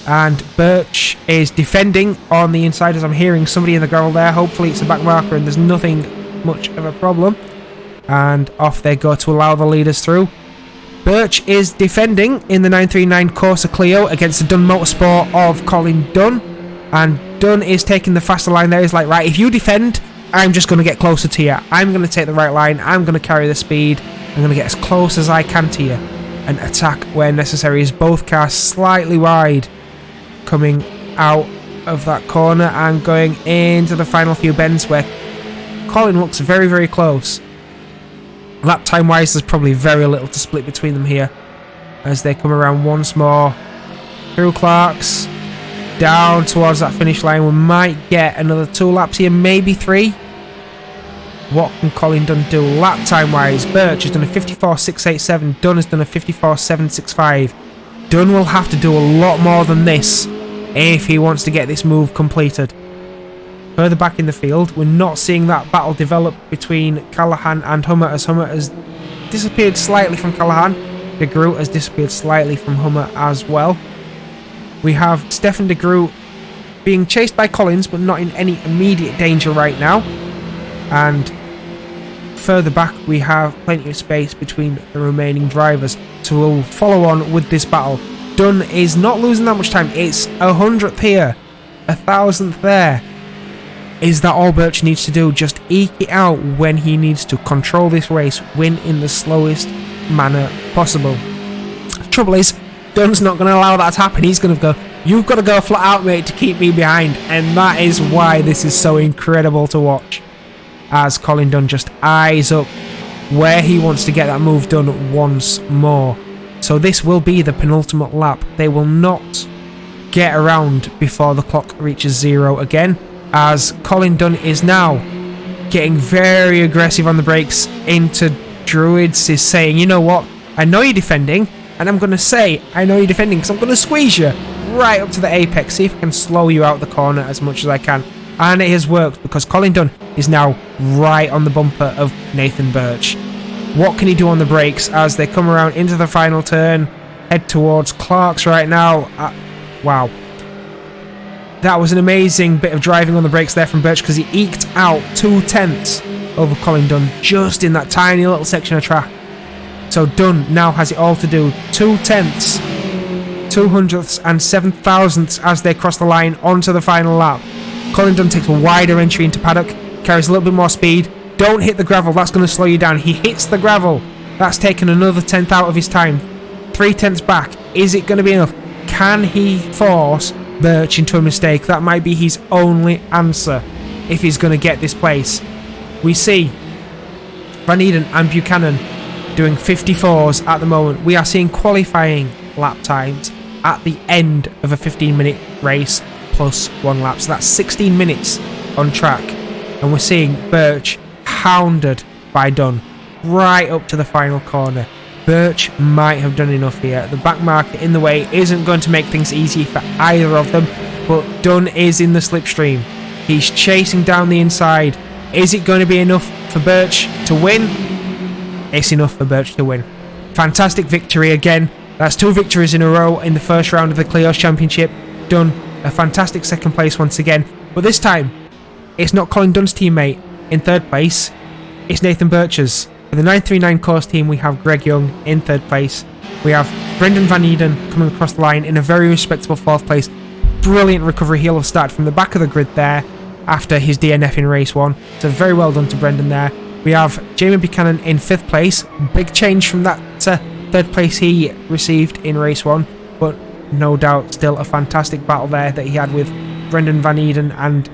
And Birch is defending on the inside, as I'm hearing somebody in the gravel there. Hopefully it's a back marker and there's nothing much of a problem. And off they go to allow the leaders through. Birch is defending in the 939 Corsa Clio against the Dunn Motorsport of Colin Dunn. And Dunn is taking the faster line there. He's like, right, if you defend, I'm just going to get closer to you. I'm going to take the right line. I'm going to carry the speed. I'm going to get as close as I can to you and attack where necessary. As both cars slightly wide, coming out of that corner and going into the final few bends where Colin looks very, very close. Lap time wise, there's probably very little to split between them here as they come around once more through Clark's down towards that finish line. We might get another 2 laps here, maybe 3. What can Colin Dunn do lap time wise? Birch has done a 54.687. Dunn has done a 54.765. Dunn will have to do a lot more than this if he wants to get this move completed. Further back in the field, we're not seeing that battle develop between Callahan and Hummer, as Hummer has disappeared slightly from Callahan. De Groot has disappeared slightly from Hummer as well. We have Stefan de Groot being chased by Collins, but not in any immediate danger right now. And further back, we have plenty of space between the remaining drivers, so we'll follow on with this battle. Dunn is not losing that much time. It's 100th here, 1000th there. Is that all Birch needs to do? Just eke it out when he needs to. Control this race. Win in the slowest manner possible. The trouble is, Dunn's not going to allow that to happen. He's going to go, you've got to go flat out, mate, to keep me behind. And that is why this is so incredible to watch. As Colin Dunn just eyes up where he wants to get that move done once more. So this will be the penultimate lap. They will not get around before the clock reaches 0 again, as Colin Dunn is now getting very aggressive on the brakes into Druids, is saying, you know what, I know you're defending, and I'm going to say, I know you're defending, because I'm going to squeeze you right up to the apex, see if I can slow you out the corner as much as I can. And it has worked, because Colin Dunn is now right on the bumper of Nathan Birch. What can he do on the brakes as they come around into the final turn, head towards Clark's right now? Wow. That was an amazing bit of driving on the brakes there from Birch, because he eked out 2/10 over Colin Dunn just in that tiny little section of track. So Dunn now has it all to do. 2/10, 200ths and 7,000ths as they cross the line onto the final lap. Colin Dunn takes a wider entry into paddock, carries a little bit more speed. Don't hit the gravel, that's going to slow you down. He hits the gravel. That's taken another 10th out of his time. 3/10 back. Is it going to be enough? Can he force Birch into a mistake? That might be his only answer if he's going to get this place. We see Van Eden and Buchanan doing 54s at the moment. We are seeing qualifying lap times at the end of a 15-minute race plus 1 lap. So that's 16 minutes on track. And we're seeing Birch hounded by Dunn right up to the final corner. Birch might have done enough here. The back marker in the way isn't going to make things easy for either of them, but Dunn is in the slipstream. He's chasing down the inside. Is it going to be enough for Birch to win? It's enough for Birch to win. Fantastic victory again. That's 2 victories in a row in the first round of the Clio Championship. Dunn, a fantastic second place once again. But this time, it's not Colin Dunn's teammate in third place. It's Nathan Birch's. For the 939 course team, we have Greg Young in third place. We have Brendan Van Eden coming across the line in a very respectable fourth place. Brilliant recovery. He'll have started from the back of the grid there after his DNF in race 1. So very well done to Brendan there. We have Jamie Buchanan in 5th place. Big change from that third place he received in race 1. But no doubt still a fantastic battle there that he had with Brendan Van Eden and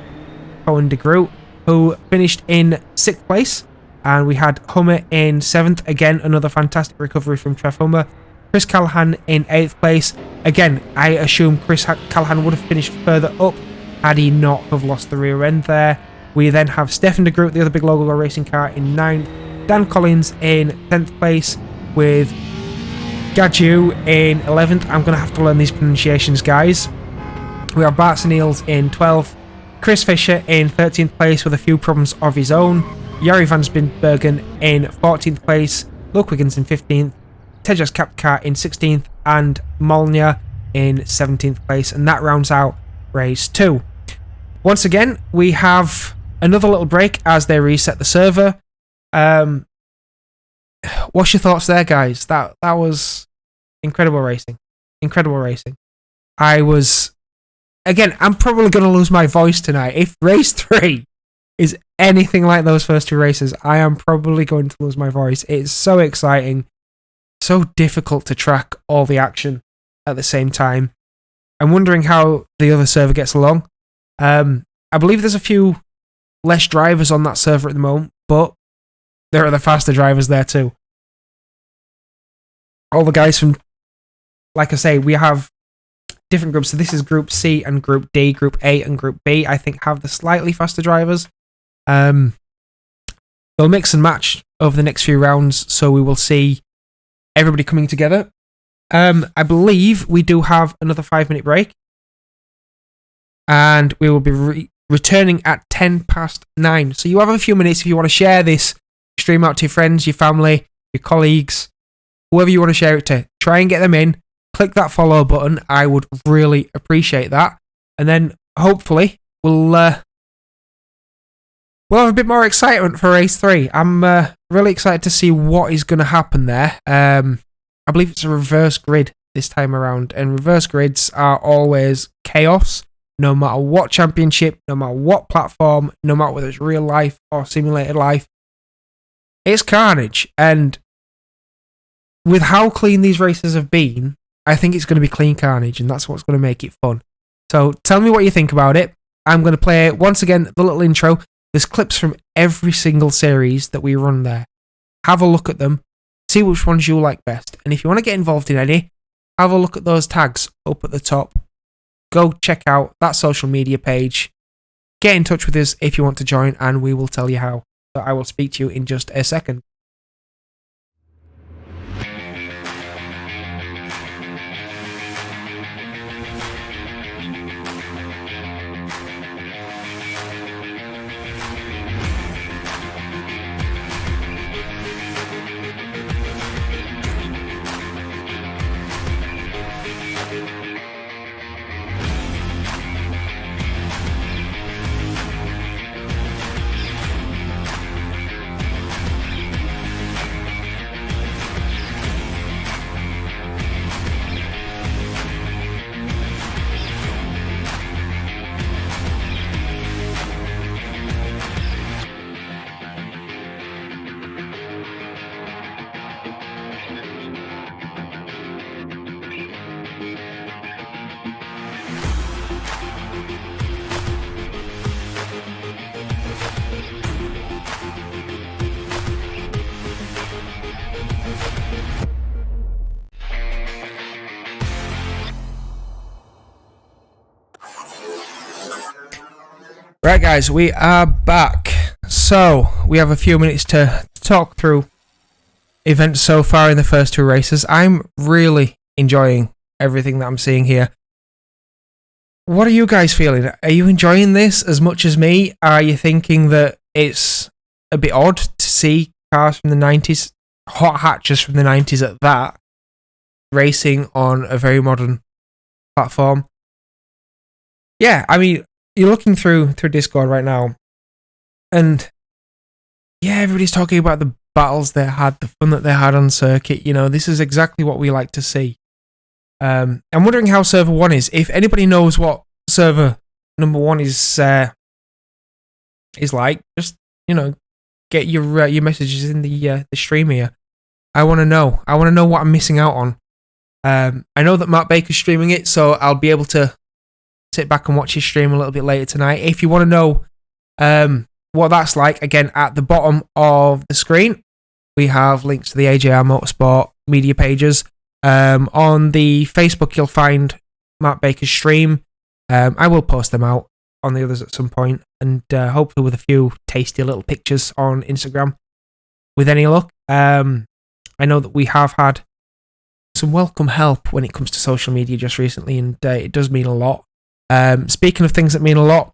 Owen de Groot, who finished in 6th place. And we had Hummer in 7th. Again, another fantastic recovery from Trev Hummer. Chris Callahan in 8th place. Again, I assume Chris Callahan would have finished further up had he not have lost the rear end there. We then have Stefan de Groot, the other big logo racing car, in 9th. Dan Collins in 10th place with Gadju in 11th. I'm going to have to learn these pronunciations, guys. We have Bart Niels in 12th. Chris Fisher in 13th place with a few problems of his own. Jari van Spinbergen in 14th place. Luke Wiggins in 15th. Tejas Kapkar in 16th. And Molnja in 17th place. And that rounds out race 2. Once again, we have another little break as they reset the server. What's your thoughts there, guys? That was incredible racing. Incredible racing. Again, I'm probably going to lose my voice tonight. If race 3 is anything like those first 2 races, I am probably going to lose my voice. It's so exciting. So difficult to track all the action at the same time. I'm wondering how the other server gets along. I believe there's a few less drivers on that server at the moment, but there are the faster drivers there too. All the guys from, like I say, we have different groups. So this is Group C and Group D. Group A and Group B, I think, have the slightly faster drivers. They'll mix and match over the next few rounds, so we will see everybody coming together. I believe we do have another 5-minute break, and we will be returning at 9:10. So you have a few minutes if you want to share this stream out to your friends, your family, your colleagues, whoever you want to share it to. Try and get them in. Click that follow button. I would really appreciate that. And then hopefully we'll have a bit more excitement for race 3. I'm really excited to see what is going to happen there. I believe it's a reverse grid this time around, and reverse grids are always chaos, no matter what championship, no matter what platform, no matter whether it's real life or simulated life. It's carnage, and with how clean these races have been, I think it's going to be clean carnage, and that's what's going to make it fun. So tell me what you think about it. I'm going to play, once again, the little intro. There's clips from every single series that we run there. Have a look at them. See which ones you like best. And if you want to get involved in any, have a look at those tags up at the top. Go check out that social media page. Get in touch with us if you want to join, and we will tell you how. So I will speak to you in just a second. Right, guys, we are back. So, we have a few minutes to talk through events so far in the first two races. I'm really enjoying everything that I'm seeing here. What are you guys feeling? Are you enjoying this as much as me? Are you thinking that it's a bit odd to see cars from the 90s, hot hatches from the 90s at that, racing on a very modern platform? Yeah, I mean, you're looking through Discord right now, and yeah, everybody's talking about the battles they had, the fun that they had on circuit. You know, this is exactly what we like to see. I'm wondering how server 1 is. If anybody knows what server number 1 is like, just, you know, get your messages in the stream here. I want to know. I want to know what I'm missing out on. I know that Matt Baker's streaming it, so I'll be able to sit back and watch his stream a little bit later tonight. If you want to know what that's like, again, at the bottom of the screen, we have links to the AJR Motorsport media pages. On the Facebook, you'll find Matt Baker's stream. I will post them out on the others at some point, and hopefully with a few tasty little pictures on Instagram, with any luck. I know that we have had some welcome help when it comes to social media just recently, and it does mean a lot. Speaking of things that mean a lot,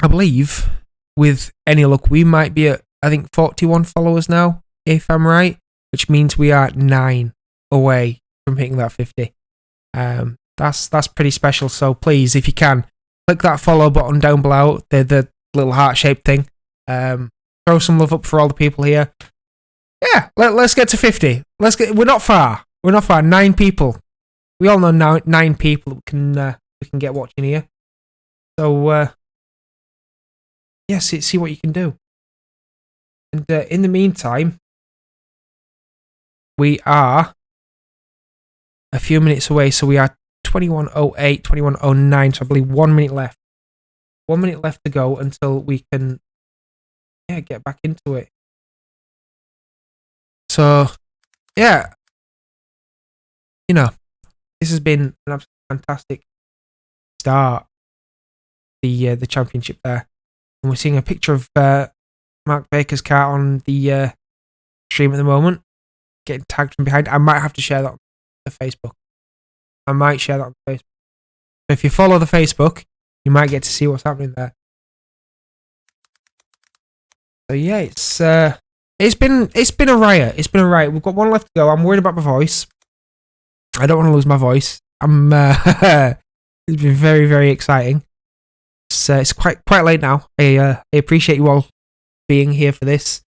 I believe, with any luck, we might be at, I think, 41 followers now, if I'm right, which means we are 9 away from hitting that 50. That's pretty special, so please, if you can, click that follow button down below, the little heart-shaped thing. Throw some love up for all the people here. Yeah, let's get to 50. We're not far. 9 people. We all know 9 people we can get watching here. So, yeah, see what you can do. And in the meantime, we are a few minutes away, so we are 21:08, 21:09, so I believe 1 minute left. 1 minute left to go until we can, get back into it. So, yeah, you know, this has been an absolutely fantastic start, the championship there. And we're seeing a picture of Mark Baker's car on the stream at the moment, getting tagged from behind. I might have to share that on the Facebook. So if you follow the Facebook, you might get to see what's happening there. So yeah, it's been a riot. We've got one left to go. I'm worried about my voice. I don't want to lose my voice. It's been very, very exciting. It's quite late now. I appreciate you all being here for this,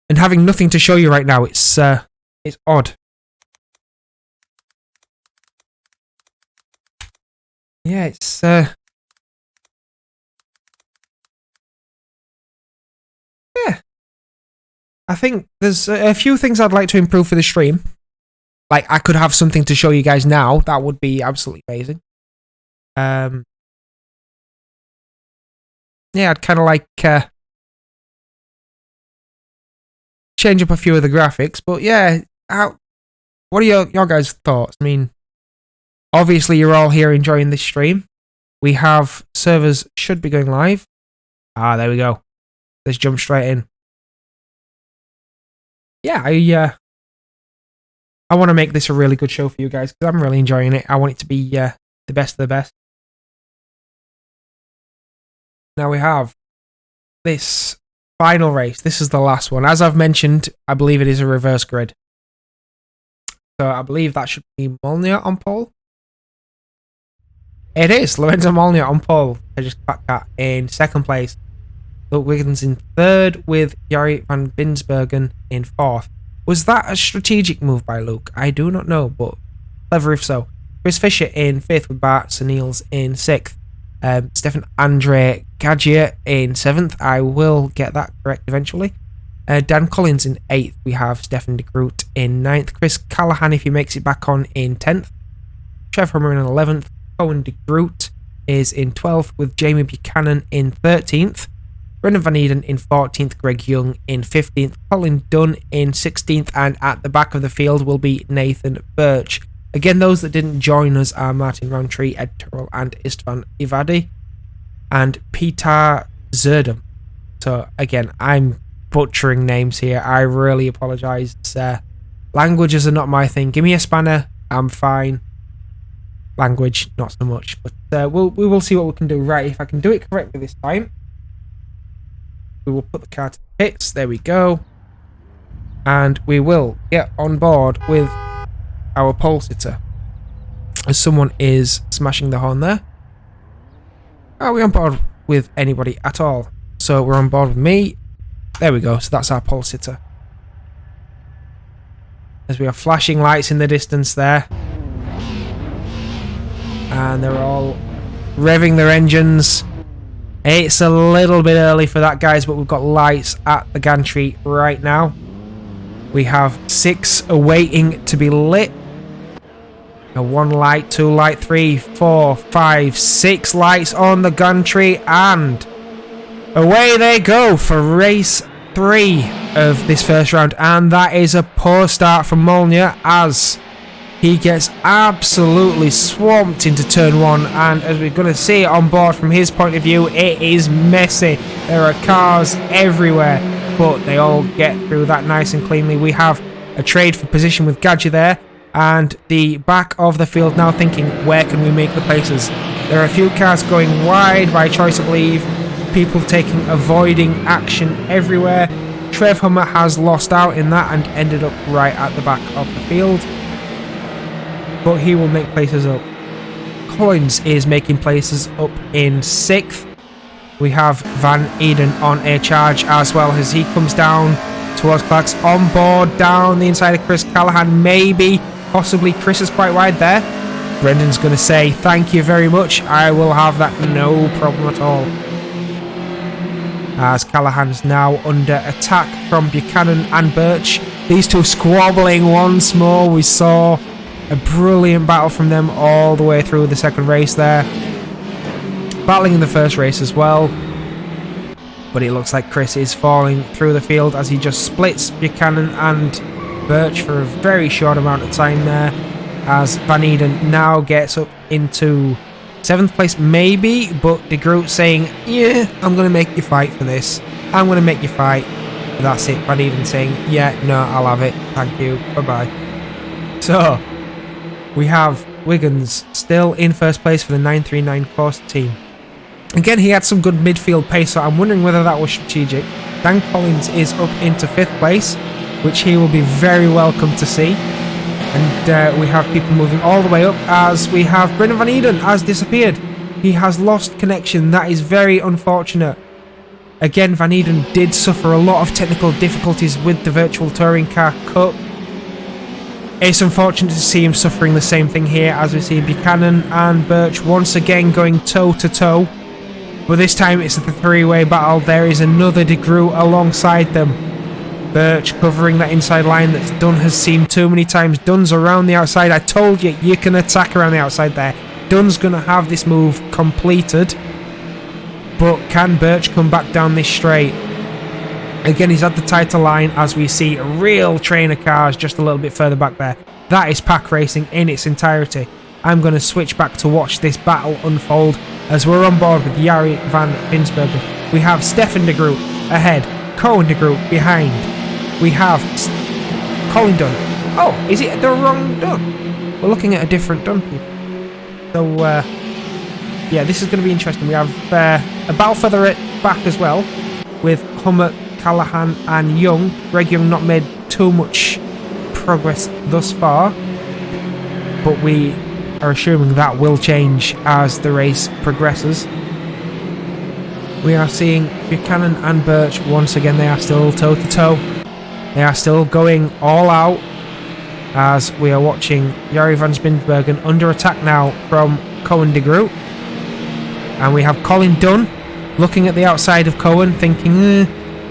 and having nothing to show you right now. It's odd. Yeah, it's yeah. I think there's a few things I'd like to improve for the stream. Like, I could have something to show you guys now. That would be absolutely amazing. Yeah, I'd kind of like change up a few of the graphics. But yeah, what are your guys' thoughts? I mean, obviously you're all here enjoying this stream. We have servers should be going live. There we go. Let's jump straight in. Yeah, I want to make this a really good show for you guys because I'm really enjoying it. I want it to be the best of the best. Now we have this final race. This is the last one. As I've mentioned, I believe it is a reverse grid. So I believe that should be Molnier on pole. It is Lorenzo Molnier on pole. I just cracked that in second place. Luke Wiggins in third with Jari van Binsbergen in fourth. Was that a strategic move by Luke? I do not know, but clever if so. Chris Fisher in fifth with Bart Senils in sixth. Stefan Andre Gadget in seventh. I will get that correct eventually. Dan Collins in eighth. We have Stefan de Groot in ninth. Chris Callahan, if he makes it back on, in 10th. Trev Hummer in 11th. Cohen de Groot is in 12th with Jamie Buchanan in 13th. Brendan Van Eden in 14th, Greg Young in 15th, Colin Dunn in 16th, and at the back of the field will be Nathan Birch. Again, those that didn't join us are Martin Roundtree, Ed Turrell, and Istvan Ivadi, and Peter Zerdum. So again, I'm butchering names here. I really apologise. Languages are not my thing. Give me a spanner, I'm fine. Language, not so much. But we will see what we can do. Right, if I can do it correctly this time, we will put the car to the pits. There we go. And we will get on board with our pole sitter. As someone is smashing the horn there. Are we on board with anybody at all? So we're on board with me. There we go. So that's our pole sitter. As we have flashing lights in the distance there. And they're all revving their engines. It's a little bit early for that, guys, but we've got lights at the gantry right now. We have 6 awaiting to be lit. 1 light, 2 light, 3, 4, 5, 6 lights on the gantry, and away they go for race 3 of this first round. And that is a poor start from Molnier as he gets absolutely swamped into turn 1, and as we're going to see on board from his point of view, it is messy. There are cars everywhere, but they all get through that nice and cleanly. We have a trade for position with Gadget there, and the back of the field now thinking, where can we make the places? There are a few cars going wide by choice, I believe. People avoiding action everywhere. Trev Hummer has lost out in that and ended up right at the back of the field. But he will make places up. Collins is making places up in 6th. We have Van Eden on a charge as well as he comes down towards Clark's on board down the inside of Chris Callahan. Maybe, possibly Chris is quite wide there. Brendan's going to say, thank you very much. I will have that, no problem at all. As Callahan's now under attack from Buchanan and Birch. These two squabbling once more. We saw a brilliant battle from them all the way through the second race there. Battling in the first race as well. But it looks like Chris is falling through the field as he just splits Buchanan and Birch for a very short amount of time there. As Van Eden now gets up into 7th place maybe, but de Groot saying, yeah, I'm going to make you fight for this. I'm going to make you fight. But that's it. Van Eden saying, yeah, no, I'll have it. Thank you. Bye-bye. So we have Wiggins still in first place for the 939 course team. Again, he had some good midfield pace, so I'm wondering whether that was strategic. Dan Collins is up into 5th place, which he will be very welcome to see. And we have people moving all the way up as we have Brendan Van Eden has disappeared. He has lost connection. That is very unfortunate. Again, Van Eden did suffer a lot of technical difficulties with the virtual touring car cup. It's unfortunate to see him suffering the same thing here as we see Buchanan and Birch once again going toe to toe. But this time it's a 3-way battle. There is another de Groot alongside them. Birch covering that inside line that Dunn has seen too many times. Dunn's around the outside. I told you, you can attack around the outside there. Dunn's going to have this move completed. But can Birch come back down this straight? Again, he's at the tighter line as we see a real train of cars just a little bit further back there. That is pack racing in its entirety. I'm going to switch back to watch this battle unfold as we're on board with Jari van Binsbergen. We have Stefan de Groot ahead, Cohen de Groot behind. We have Colin Dunn. Oh, is it the wrong Dunn? We're looking at a different Dunn. So, yeah, this is going to be interesting. We have a battle further back as well with Hummer, Callahan and Young. Greg Young not made too much progress thus far, but we are assuming that will change as the race progresses. We are seeing Buchanan and Birch once again. They are still toe-to-toe. They are still going all out as we are watching Jari van Binsbergen under attack now from Cohen de Groot. And we have Colin Dunn looking at the outside of Cohen thinking,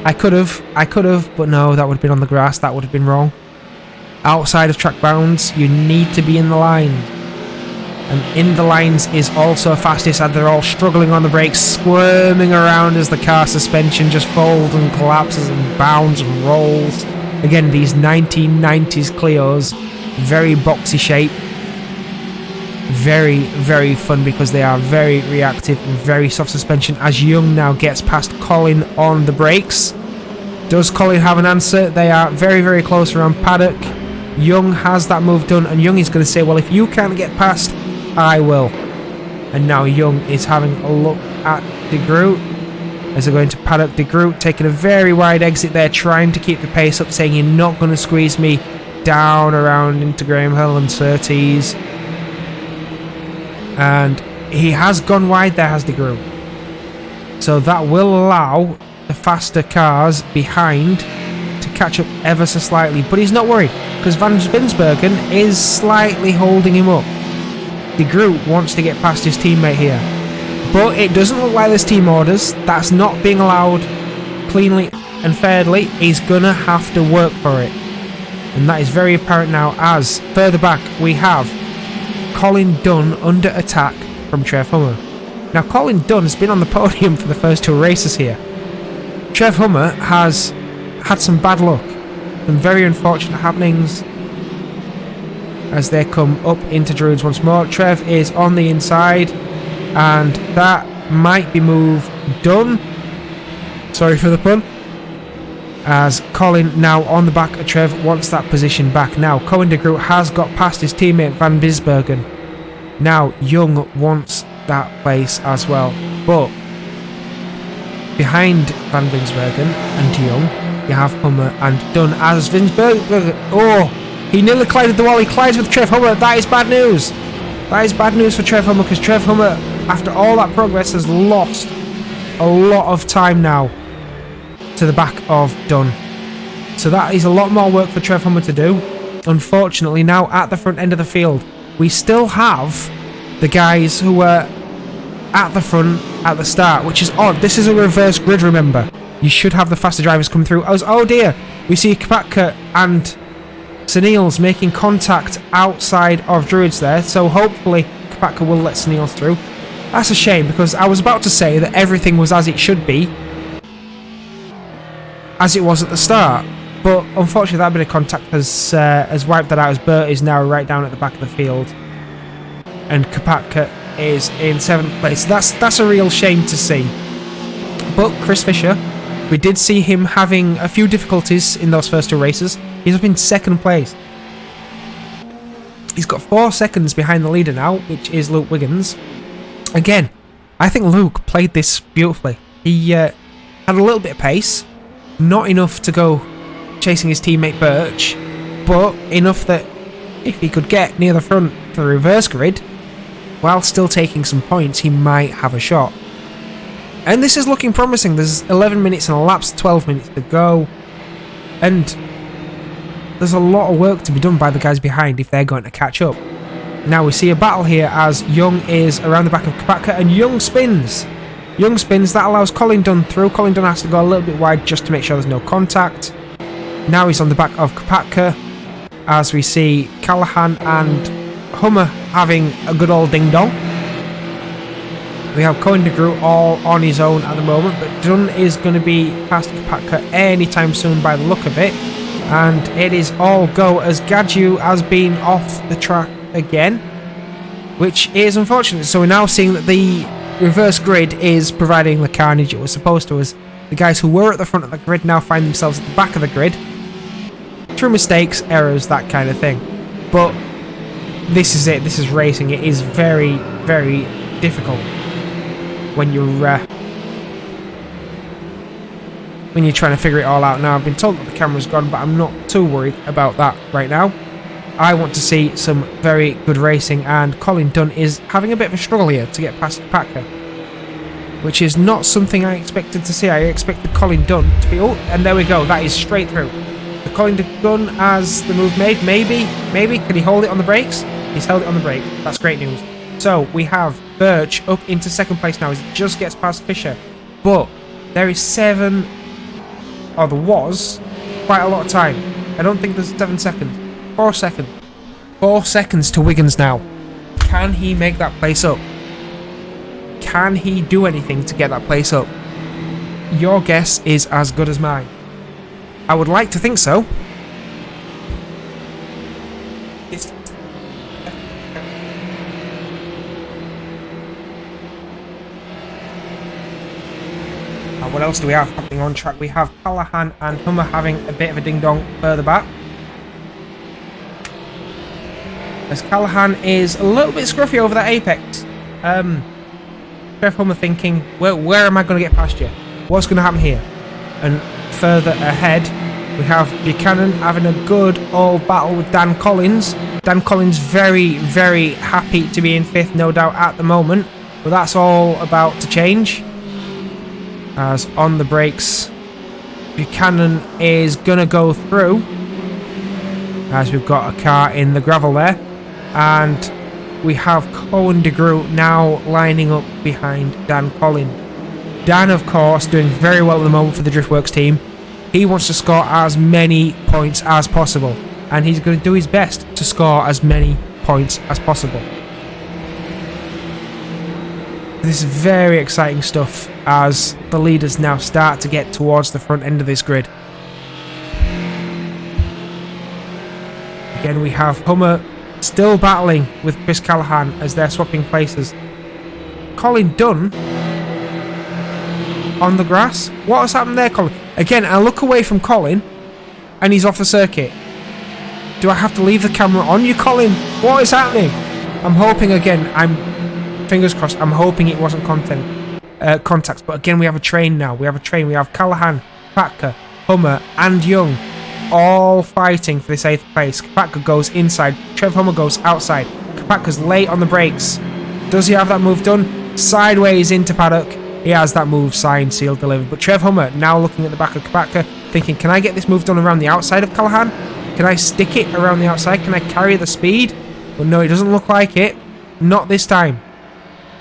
I could have, but no, that would have been on the grass. That would have been wrong. Outside of track bounds, you need to be in the line. And in the lines is also fastest, and they're all struggling on the brakes, squirming around as the car suspension just folds and collapses and bounds and rolls. Again, these 1990s Clios, very boxy shape. Very, very fun because they are very reactive and very soft suspension as Young now gets past Colin on the brakes. Does Colin have an answer? They are very, very close around paddock. Young has that move done, and Young is going to say, well, if you can't get past, I will. And now Young is having a look at de Groot as they're going to paddock. De Groot taking a very wide exit there, trying to keep the pace up, saying you're not going to squeeze me down around into Graham Hill and Surtees. And he has gone wide there, has de Groot. So that will allow the faster cars behind to catch up ever so slightly. But he's not worried because Van Binsbergen is slightly holding him up. De Groot wants to get past his teammate here. But it doesn't look like there's team orders. That's not being allowed cleanly and fairly. He's going to have to work for it. And that is very apparent now as further back we have Colin Dunn under attack from Trev Hummer. Now Colin Dunn has been on the podium for the first two races here. Trev Hummer has had some bad luck, some very unfortunate happenings as they come up into Druids once more. Trev is on the inside and that might be move done. Sorry for the pun. As Colin now on the back of Trev wants that position back. Now Cohen de Groot has got past his teammate Van Binsbergen. Now Young wants that place as well. But behind Van Binsbergen and Young, you have Hummer and Dunn as Binsbergen. Oh, he nearly collided the wall. He collides with Trev Hummer. That is bad news. That is bad news for Trev Hummer because Trev Hummer, after all that progress, has lost a lot of time now to the back of Dunn. So that is a lot more work for Trev Hummer to do. Unfortunately, now at the front end of the field, we still have the guys who were at the front at the start, which is odd. This is a reverse grid, remember. You should have the faster drivers come through. Oh dear, we see Kapatka and Sunils making contact outside of Druids there, so hopefully Kapatka will let Sunils through. That's a shame because I was about to say that everything was as it should be, as it was at the start, but unfortunately that bit of contact has wiped that out as Burt is now right down at the back of the field and Kapatka is in 7th place. That's a real shame to see. But Chris Fisher, we did see him having a few difficulties in those first two races. He's up in 2nd place. He's got 4 seconds behind the leader now, which is Luke Wiggins. Again, I think Luke played this beautifully. He had a little bit of pace, not enough to go chasing his teammate Birch, but enough that if he could get near the front for the reverse grid, while still taking some points, he might have a shot. And this is looking promising. There's 11 minutes and elapsed 12 minutes to go. And there's a lot of work to be done by the guys behind if they're going to catch up. Now we see a battle here as Young is around the back of Kapatka and Young spins. Young spins, that allows Colin Dunn through. Colin Dunn has to go a little bit wide just to make sure there's no contact. Now he's on the back of Kapatka as we see Callahan and Hummer having a good old ding-dong. We have Cohen de Groot all on his own at the moment, but Dunn is going to be past Kapatka anytime soon by the look of it. And it is all go as Gadju has been off the track again. which is unfortunate. So we're now seeing that the reverse grid is providing the carnage it was supposed to, as the guys who were at the front of the grid now find themselves at the back of the grid through mistakes, errors, that kind of thing. But this is it. This is racing. It is very, very difficult when you're trying to figure it all out. Now, I've been told that the camera's gone, but I'm not too worried about that right now. I want to see some very good racing, and Colin Dunn is having a bit of a struggle here to get past Packer, which is not something I expected to see. I expected Colin Dunn to be... Oh, and there we go. That is straight through. The Colin Dunn has the move made. Maybe. Can he hold it on the brakes? He's held it on the brake. That's great news. So, we have Birch up into second place now as he just gets past Fisher. But there is 7... Oh, there was quite a lot of time. I don't think there's 7 seconds. 4 seconds. 4 seconds to Wiggins now. Can he make that place up? Can he do anything to get that place up? Your guess is as good as mine. I would like to think so. What else do we have happening on track? We have Callahan and Hummer having a bit of a ding-dong further back, as Callahan is a little bit scruffy over that apex. Trev Hummer thinking, where am I going to get past you? What's going to happen here? And further ahead, we have Buchanan having a good old battle with Dan Collins. Dan Collins very, very happy to be in 5th, no doubt, at the moment. But that's all about to change. As on the brakes, Buchanan is going to go through, as we've got a car in the gravel there. And we have Cohen DeGroot now lining up behind Dan Collin. Dan, of course, doing very well at the moment for the Driftworks team. He wants to score as many points as possible, and he's going to do his best to score as many points as possible. This is very exciting stuff as the leaders now start to get towards the front end of this grid. Again, we have Hummer still battling with Chris Callahan as they're swapping places. Colin Dunn on the grass. What has happened there, Colin? Again, I look away from Colin and he's off the circuit. Do I have to leave the camera on you, Colin? What is happening? I'm hoping again, fingers crossed, I'm hoping it wasn't contacts, but again we have a train now. We have Callahan, Patka, Hummer and Young all fighting for this 8th place. Patka goes inside, Trev Hummer goes outside. Patka's late on the brakes. Does he have that move done? Sideways into paddock. He has that move signed, sealed, delivered. But Trev Hummer now looking at the back of Patka, thinking, can I get this move done around the outside of Callahan? Can I stick it around the outside? Can I carry the speed? But no, it doesn't look like it. Not this time.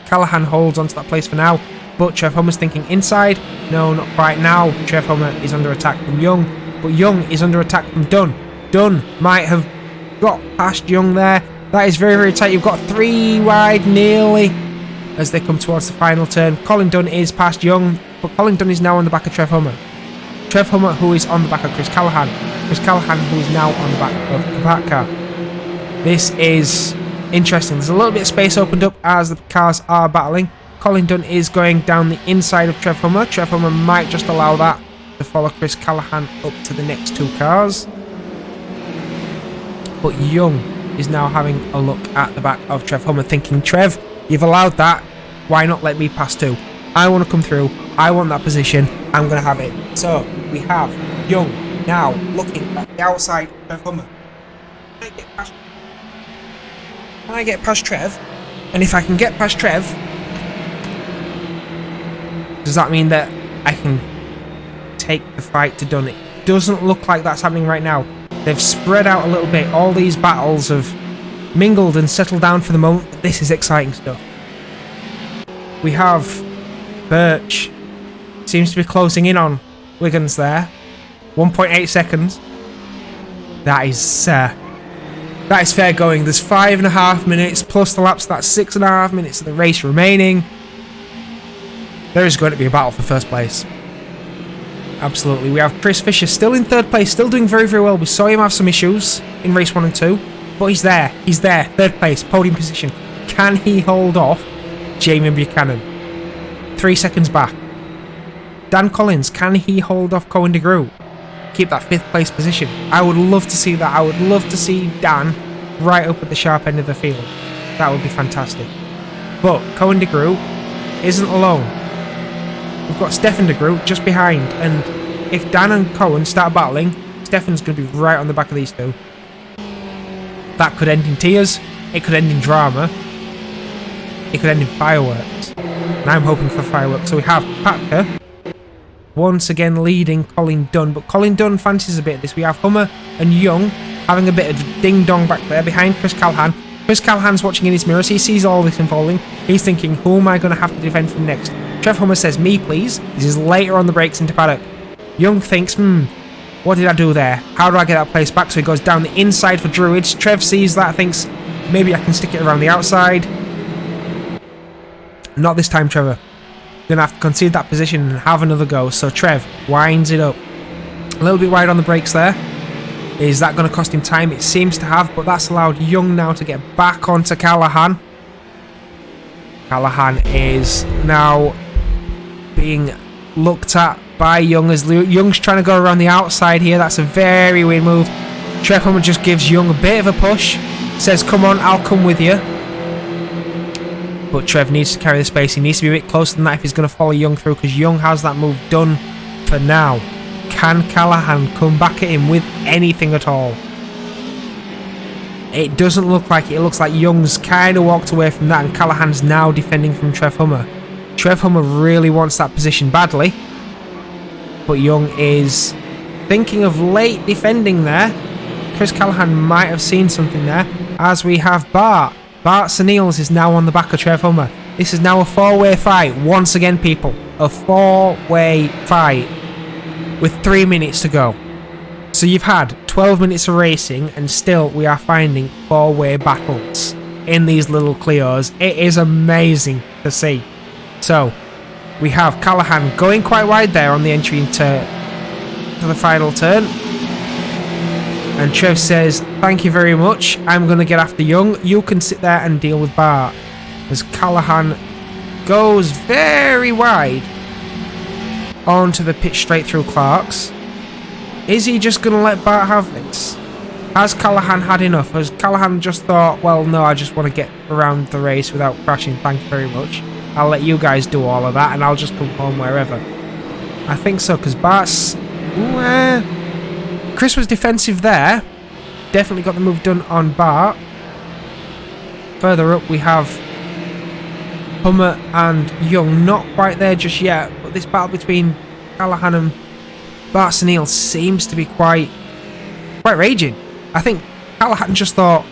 Callahan holds onto that place for now, but Trev Hummer's thinking inside. No, not quite now. Trev Hummer is under attack from Young, but Young is under attack from Dunn. Dunn might have got past Young there. That is very, very tight. You've got 3 wide nearly as they come towards the final turn. Colin Dunn is past Young, but Colin Dunn is now on the back of Trev Hummer. Trev Hummer, who is on the back of Chris Callahan. Chris Callahan, who is now on the back of Kapaka. This is interesting. There's a little bit of space opened up as the cars are battling. Colin Dunn is going down the inside of Trev Hummer. Trev Hummer might just allow that to follow Chris Callahan up to the next 2 cars. But Young is now having a look at the back of Trev Hummer, thinking, Trev, you've allowed that. Why not let me pass too? I want to come through. I want that position. I'm going to have it. So we have Young now looking at the outside of Trev Hummer. Can I get past Trev? And if I can get past Trev, does that mean that I can take the fight to Dunn? It doesn't look like that's happening right now. They've spread out a little bit. All these battles have mingled and settled down for the moment. But this is exciting stuff. We have Birch. Seems to be closing in on Wiggins there. 1.8 seconds. That is fair going. There's 5.5 minutes plus the laps. That's 6.5 minutes of the race remaining. There is going to be a battle for first place. Absolutely. We have Chris Fisher still in 3rd place, still doing very, very well. We saw him have some issues in race 1 and 2, but he's there. He's there. 3rd place, podium position. Can he hold off Jamie Buchanan? 3 seconds back. Dan Collins, can he hold off Cohen de Groot? Keep that 5th place position. I would love to see that. I would love to see Dan right up at the sharp end of the field. That would be fantastic. But Cohen de Groot isn't alone. We've got Stefan de Groot just behind, and if Dan and Cohen start battling, Stefan's going to be right on the back of these two. That could end in tears. It could end in drama. It could end in fireworks. And I'm hoping for fireworks. So we have Patka once again leading Colin Dunn, but Colin Dunn fancies a bit of this. We have Hummer and Young having a bit of ding-dong back there behind Chris Callahan. Chris Callahan's watching in his mirrors. He sees all this unfolding. He's thinking, who am I going to have to defend from next? Trev Hummer says, me please. This is later on the brakes into paddock. Young thinks, what did I do there? How do I get that place back? So he goes down the inside for Druids. Trev sees that, thinks, maybe I can stick it around the outside. Not this time, Trevor. Gonna have to concede that position and have another go. So Trev winds it up. A little bit wide on the brakes there. Is that going to cost him time? It seems to have, but that's allowed Young now to get back onto Callahan. Callahan is now being looked at by Young as Young's trying to go around the outside here. That's a very weird move. Trev Hummer just gives Young a bit of a push. Says, come on, I'll come with you. But Trev needs to carry the space. He needs to be a bit closer than that if he's going to follow Young through, because Young has that move done for now. Can Callahan come back at him with anything at all? It doesn't look like it. It looks like Young's kind of walked away from that, and Callahan's now defending from Trev Hummer. Trev Hummer really wants that position badly, but Young is thinking of late defending there. Chris Callahan might have seen something there, as we have Bart. Bart Senils is now on the back of Trev Hummer. This is now a 4-way fight. Once again, people, a 4-way fight with 3 minutes to go. So you've had 12 minutes of racing, and still we are finding 4-way battles in these little Clios. It is amazing to see. So we have Callahan going quite wide there on the entry into the final turn. And Trev says, thank you very much. I'm going to get after Young. You can sit there and deal with Bart. As Callahan goes very wide onto the pitch straight through Clark's. Is he just going to let Bart have this? Has Callahan had enough? Has Callahan just thought, well, no, I just want to get around the race without crashing. Thank you very much. I'll let you guys do all of that and I'll just come home wherever. I think so, because Bart's... Chris was defensive there. Definitely got the move done on Bart. Further up we have Hummer and Young. Not quite there just yet, but this battle between Callahan and Bart Senil seems to be quite raging. I think Callahan just thought,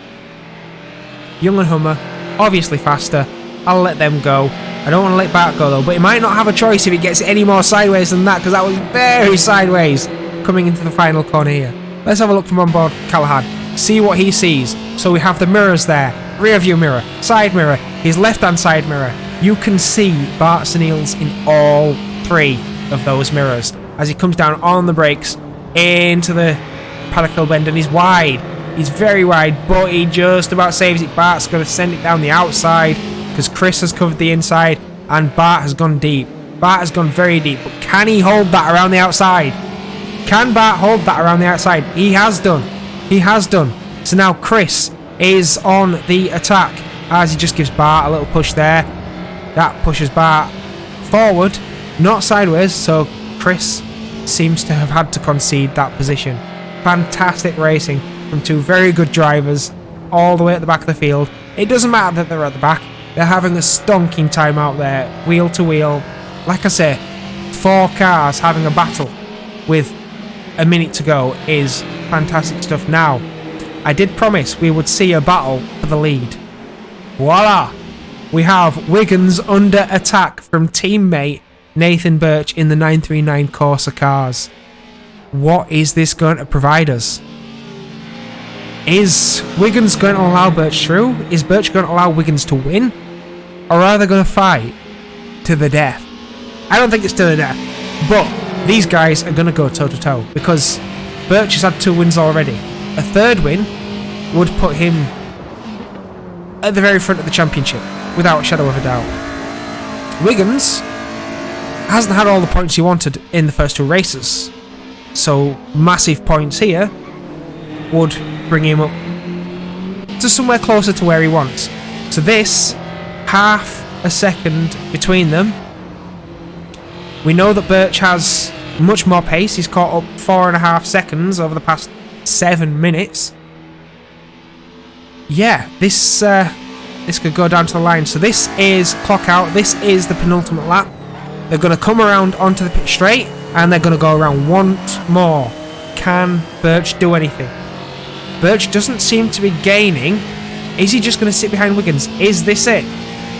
Young and Hummer, obviously faster, I'll let them go. I don't want to let Bart go though, but he might not have a choice if he gets any more sideways than that, because that was very sideways coming into the final corner here. Let's have a look from on board Callahan, see what he sees. So we have the mirrors there, rear view mirror, side mirror, his left hand side mirror. You can see Bart Senils in all 3 of those mirrors as he comes down on the brakes into the paddock hill bend, and he's wide. He's very wide, but he just about saves it. Bart's going to send it down the outside because Chris has covered the inside and Bart has gone deep. Bart has gone very deep, but can he hold that around the outside? Can Bart hold that around the outside? He has done. He has done. So now Chris is on the attack as he just gives Bart a little push there. That pushes Bart forward, not sideways, so Chris seems to have had to concede that position. Fantastic racing from 2 very good drivers all the way at the back of the field. It doesn't matter that they're at the back. They're having a stonking time out there, wheel to wheel. Like I say, 4 cars having a battle with a minute to go is fantastic stuff. Now, I did promise we would see a battle for the lead. Voila! We have Wiggins under attack from teammate Nathan Birch in the 939 Corsa cars. What is this going to provide us? Is Wiggins going to allow Birch through? Is Birch going to allow Wiggins to win? Or are they going to fight to the death? I don't think it's to the death, but these guys are going to go toe-to-toe because Birch has had 2 wins already. A 3rd win would put him at the very front of the championship, without a shadow of a doubt. Wiggins hasn't had all the points he wanted in the first 2 races, so massive points here would bring him up to somewhere closer to where he wants. So this, half a second between them. We know that Birch has much more pace. He's caught up 4.5 seconds over the past 7 minutes. Yeah, this could go down to the line. So this is clock out. This is the penultimate lap. They're going to come around onto the pit straight, and they're going to go around once more. Can Birch do anything? Birch doesn't seem to be gaining. Is he just going to sit behind Wiggins? Is this it?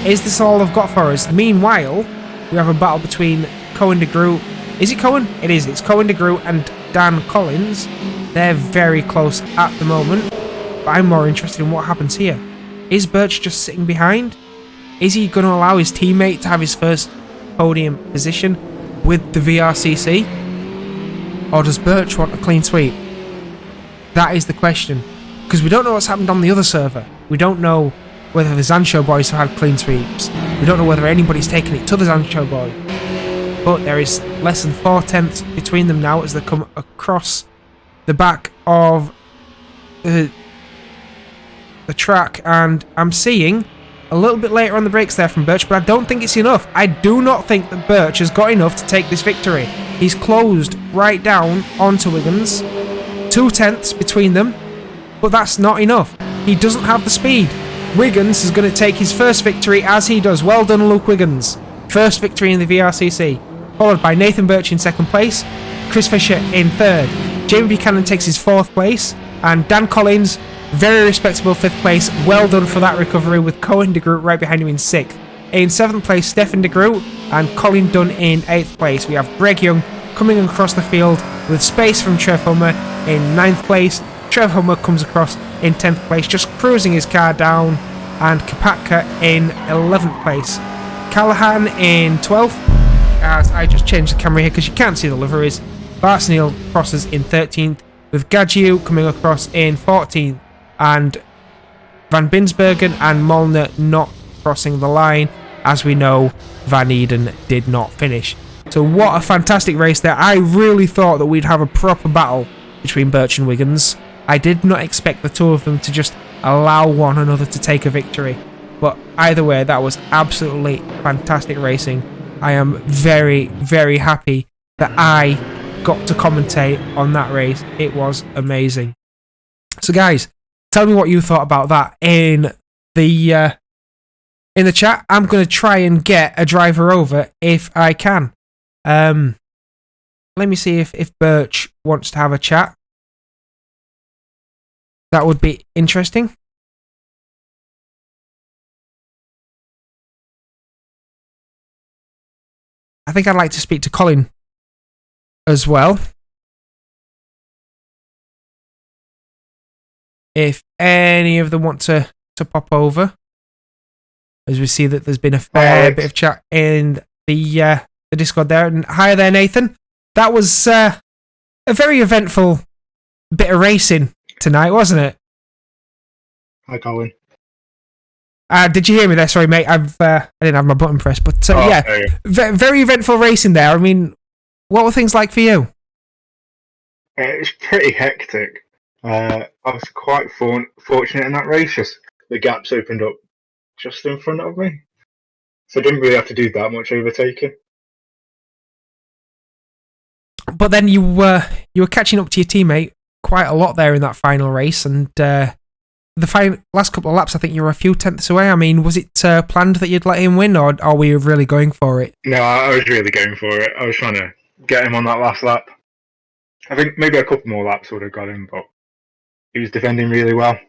Is this all they've got for us? Meanwhile, we have a battle between Cohen de Groot. Is it Cohen? It is. It's Cohen de Groot and Dan Collins. They're very close at the moment. But I'm more interested in what happens here. Is Birch just sitting behind? Is he going to allow his teammate to have his first podium position with the VRCC? Or does Birch want a clean sweep? That is the question. Because we don't know what's happened on the other server. We don't know whether the Zancho boys have had clean sweeps. We don't know whether anybody's taken it to the Zancho boy. But there is less than 4/10 between them now as they come across the back of the track. And I'm seeing a little bit later on the brakes there from Birch, but I don't think it's enough. I do not think that Birch has got enough to take this victory. He's closed right down onto Wiggins. 2/10 between them, but that's not enough. He doesn't have the speed. Wiggins is going to take his first victory as he does. Well done, Luke Wiggins. First victory in the VRCC. Followed by Nathan Birch in second place, Chris Fisher in third. Jamie Buchanan takes his 4th place, and Dan Collins, very respectable 5th place. Well done for that recovery, with Cohen de Groot right behind him in 6th. In 7th place, Stefan de Groot and Colin Dunn in 8th place. We have Greg Young coming across the field with space from Trev Hummer in 9th place. Trev Hummer comes across in 10th place, just cruising his car down, and Kapatka in 11th place. Callahan in 12th, as I just changed the camera here because you can't see the liveries. Barsneal crosses in 13th, with Gadgiu coming across in 14th, and Van Binsbergen and Molnar not crossing the line. As we know, Van Eden did not finish. So what a fantastic race there. I really thought that we'd have a proper battle between Birch and Wiggins. I did not expect the two of them to just allow one another to take a victory. But either way, that was absolutely fantastic racing. I am very, very happy that I got to commentate on that race. It was amazing. So guys, tell me what you thought about that in the chat. I'm going to try and get a driver over if I can. Let me see if Birch wants to have a chat. That would be interesting. I think I'd like to speak to Colin as well. If any of them want to pop over. As we see that there's been a fair bit of chat in the Discord there. And hi there, Nathan. That was a very eventful bit of racing tonight, wasn't it? Hi, Colin. Did you hear me there? Sorry, mate. I didn't have my button pressed, but yeah, very eventful racing there. I mean, what were things like for you? It's pretty hectic. I was quite fortunate in that race. Just the gaps opened up just in front of me, so I didn't really have to do that much overtaking. But then you were catching up to your teammate quite a lot there in that final race, and the last couple of laps, I think you were a few tenths away. I mean, was it planned that you'd let him win, or were you really going for it? No, I was really going for it. I was trying to get him on that last lap. I think maybe a couple more laps would have got him, but he was defending really well.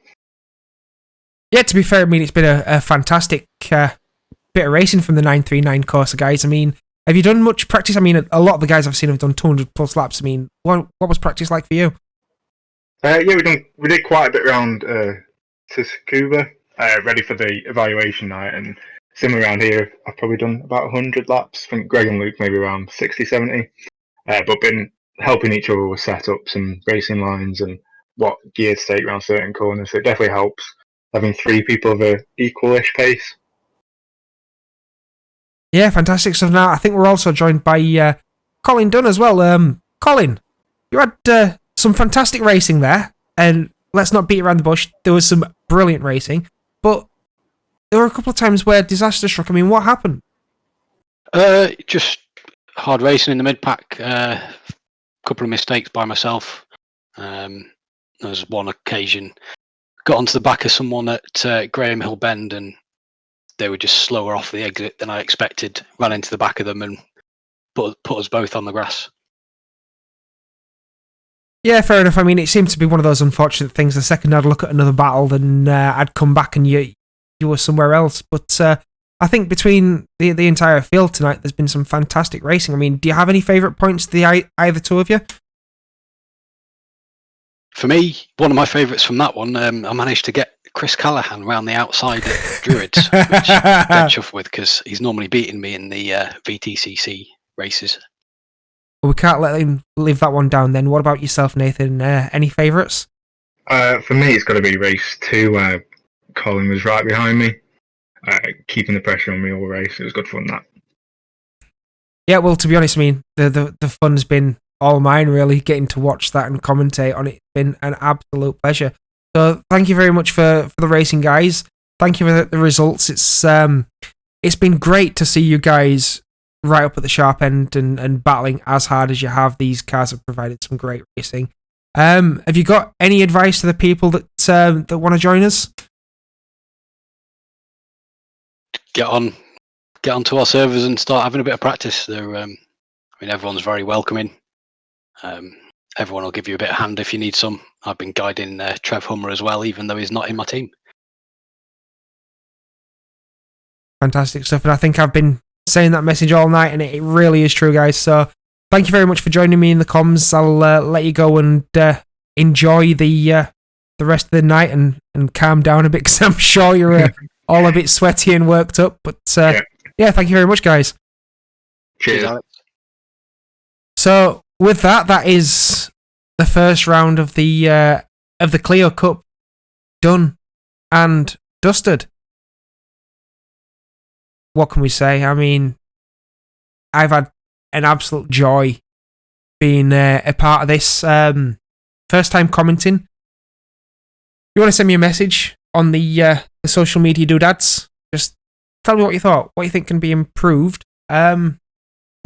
Yeah, to be fair, I mean, it's been a fantastic bit of racing from the 939 course, guys. I mean, have you done much practice? I mean, a lot of the guys I've seen have done 200 plus laps. I mean, what was practice like for you? Yeah, we did quite a bit around Tsukuba, ready for the evaluation night, and similar around here. I've probably done about 100 laps. I think Greg and Luke maybe around 60, 70. But been helping each other with setups and racing lines and what gear to take around certain corners. So it definitely helps. having 3 people of a equalish pace. Yeah, fantastic stuff. Now, I think we're also joined by Colin Dunn as well. Colin, you had some fantastic racing there, and let's not beat around the bush. There was some brilliant racing, but there were a couple of times where disaster struck. I mean, what happened? Just hard racing in the mid pack. Couple of mistakes by myself. There was one occasion got onto the back of someone at Graham Hill Bend, and they were just slower off the exit than I expected. Ran into the back of them and put us both on the grass. Yeah, fair enough. I mean, it seemed to be one of those unfortunate things. The second I'd look at another battle, then I'd come back and you were somewhere else. But I think between the entire field tonight, there's been some fantastic racing. I mean, do you have any favourite points, either two of you? For me, one of my favourites from that one, I managed to get Chris Callahan around the outside at Druids, which I'm dead chuffed with because he's normally beating me in the VTCC races. Well, we can't let him leave that one down then. What about yourself, Nathan? Any favourites? For me, it's got to be race 2 where Colin was right behind me, keeping the pressure on me all race. It was good fun, that. Yeah, well, to be honest, I mean, the fun's been all mine, really, getting to watch that and commentate on it. It's been an absolute pleasure. So thank you very much for the racing, guys. Thank you for the results. It's been great to see you guys right up at the sharp end and battling as hard as you have. These cars have provided some great racing. Have you got any advice to the people that want to join us? Get onto our servers and start having a bit of practice. Everyone's very welcoming. Everyone will give you a bit of hand if you need some. I've been guiding Trev Hummer as well, even though he's not in my team. Fantastic stuff, and I think I've been saying that message all night, and it really is true, guys. So thank you very much for joining me in the comms. I'll let you go and enjoy the rest of the night and calm down a bit, because I'm sure you're all a bit sweaty and worked up. But yeah, thank you very much, guys. Cheers, Alex. So with that is the first round of the Clio Cup done and dusted. What can we say? I mean, I've had an absolute joy being a part of this. First time commenting. If you want to send me a message on the social media doodads, just tell me what you thought, what you think can be improved. Yeah,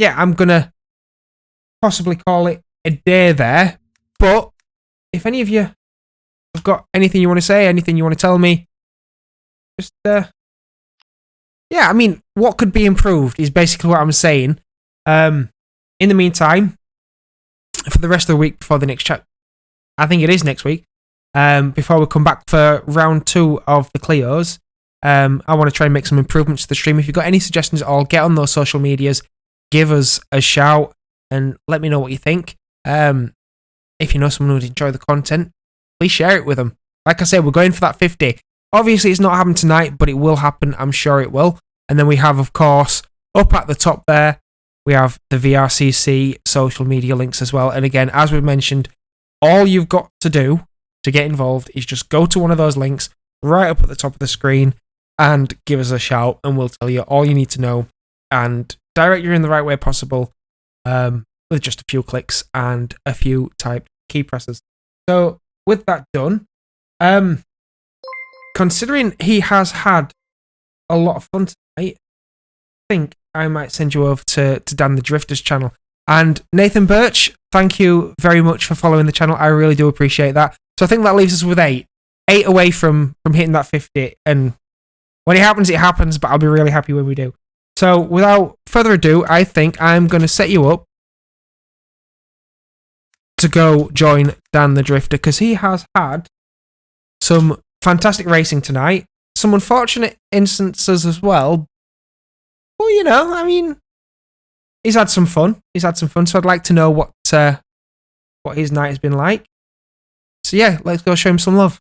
I'm going to possibly call it a day there. But if any of you have got anything you want to say, anything you want to tell me, just yeah, I mean, what could be improved is basically what I'm saying. In the meantime, for the rest of the week before the next chat, I think it is next week, before we come back for round 2 of the Clios, I want to try and make some improvements to the stream. If you've got any suggestions at all, get on those social medias, give us a shout, and let me know what you think. If you know someone who would enjoy the content, please share it with them. Like I said, we're going for that 50. Obviously, it's not happened tonight, but it will happen. I'm sure it will. And then we have, of course, up at the top there, we have the VRCC social media links as well. And again, as we mentioned, all you've got to do to get involved is just go to one of those links right up at the top of the screen and give us a shout, and we'll tell you all you need to know and direct you in the right way possible, with just a few clicks and a few typed key presses. So with that done, considering he has had a lot of fun tonight, I think I might send you over to Dan the Drifter's channel. And Nathan Birch, thank you very much for following the channel. I really do appreciate that. So I think that leaves us with 8. 8 away from hitting that 50. And when it happens, but I'll be really happy when we do. So without further ado, I think I'm going to set you up to go join Dan the Drifter, because he has had some fantastic racing tonight, some unfortunate instances as well. Well, you know, I mean, he's had some fun. So I'd like to know what his night has been like. So yeah, let's go show him some love.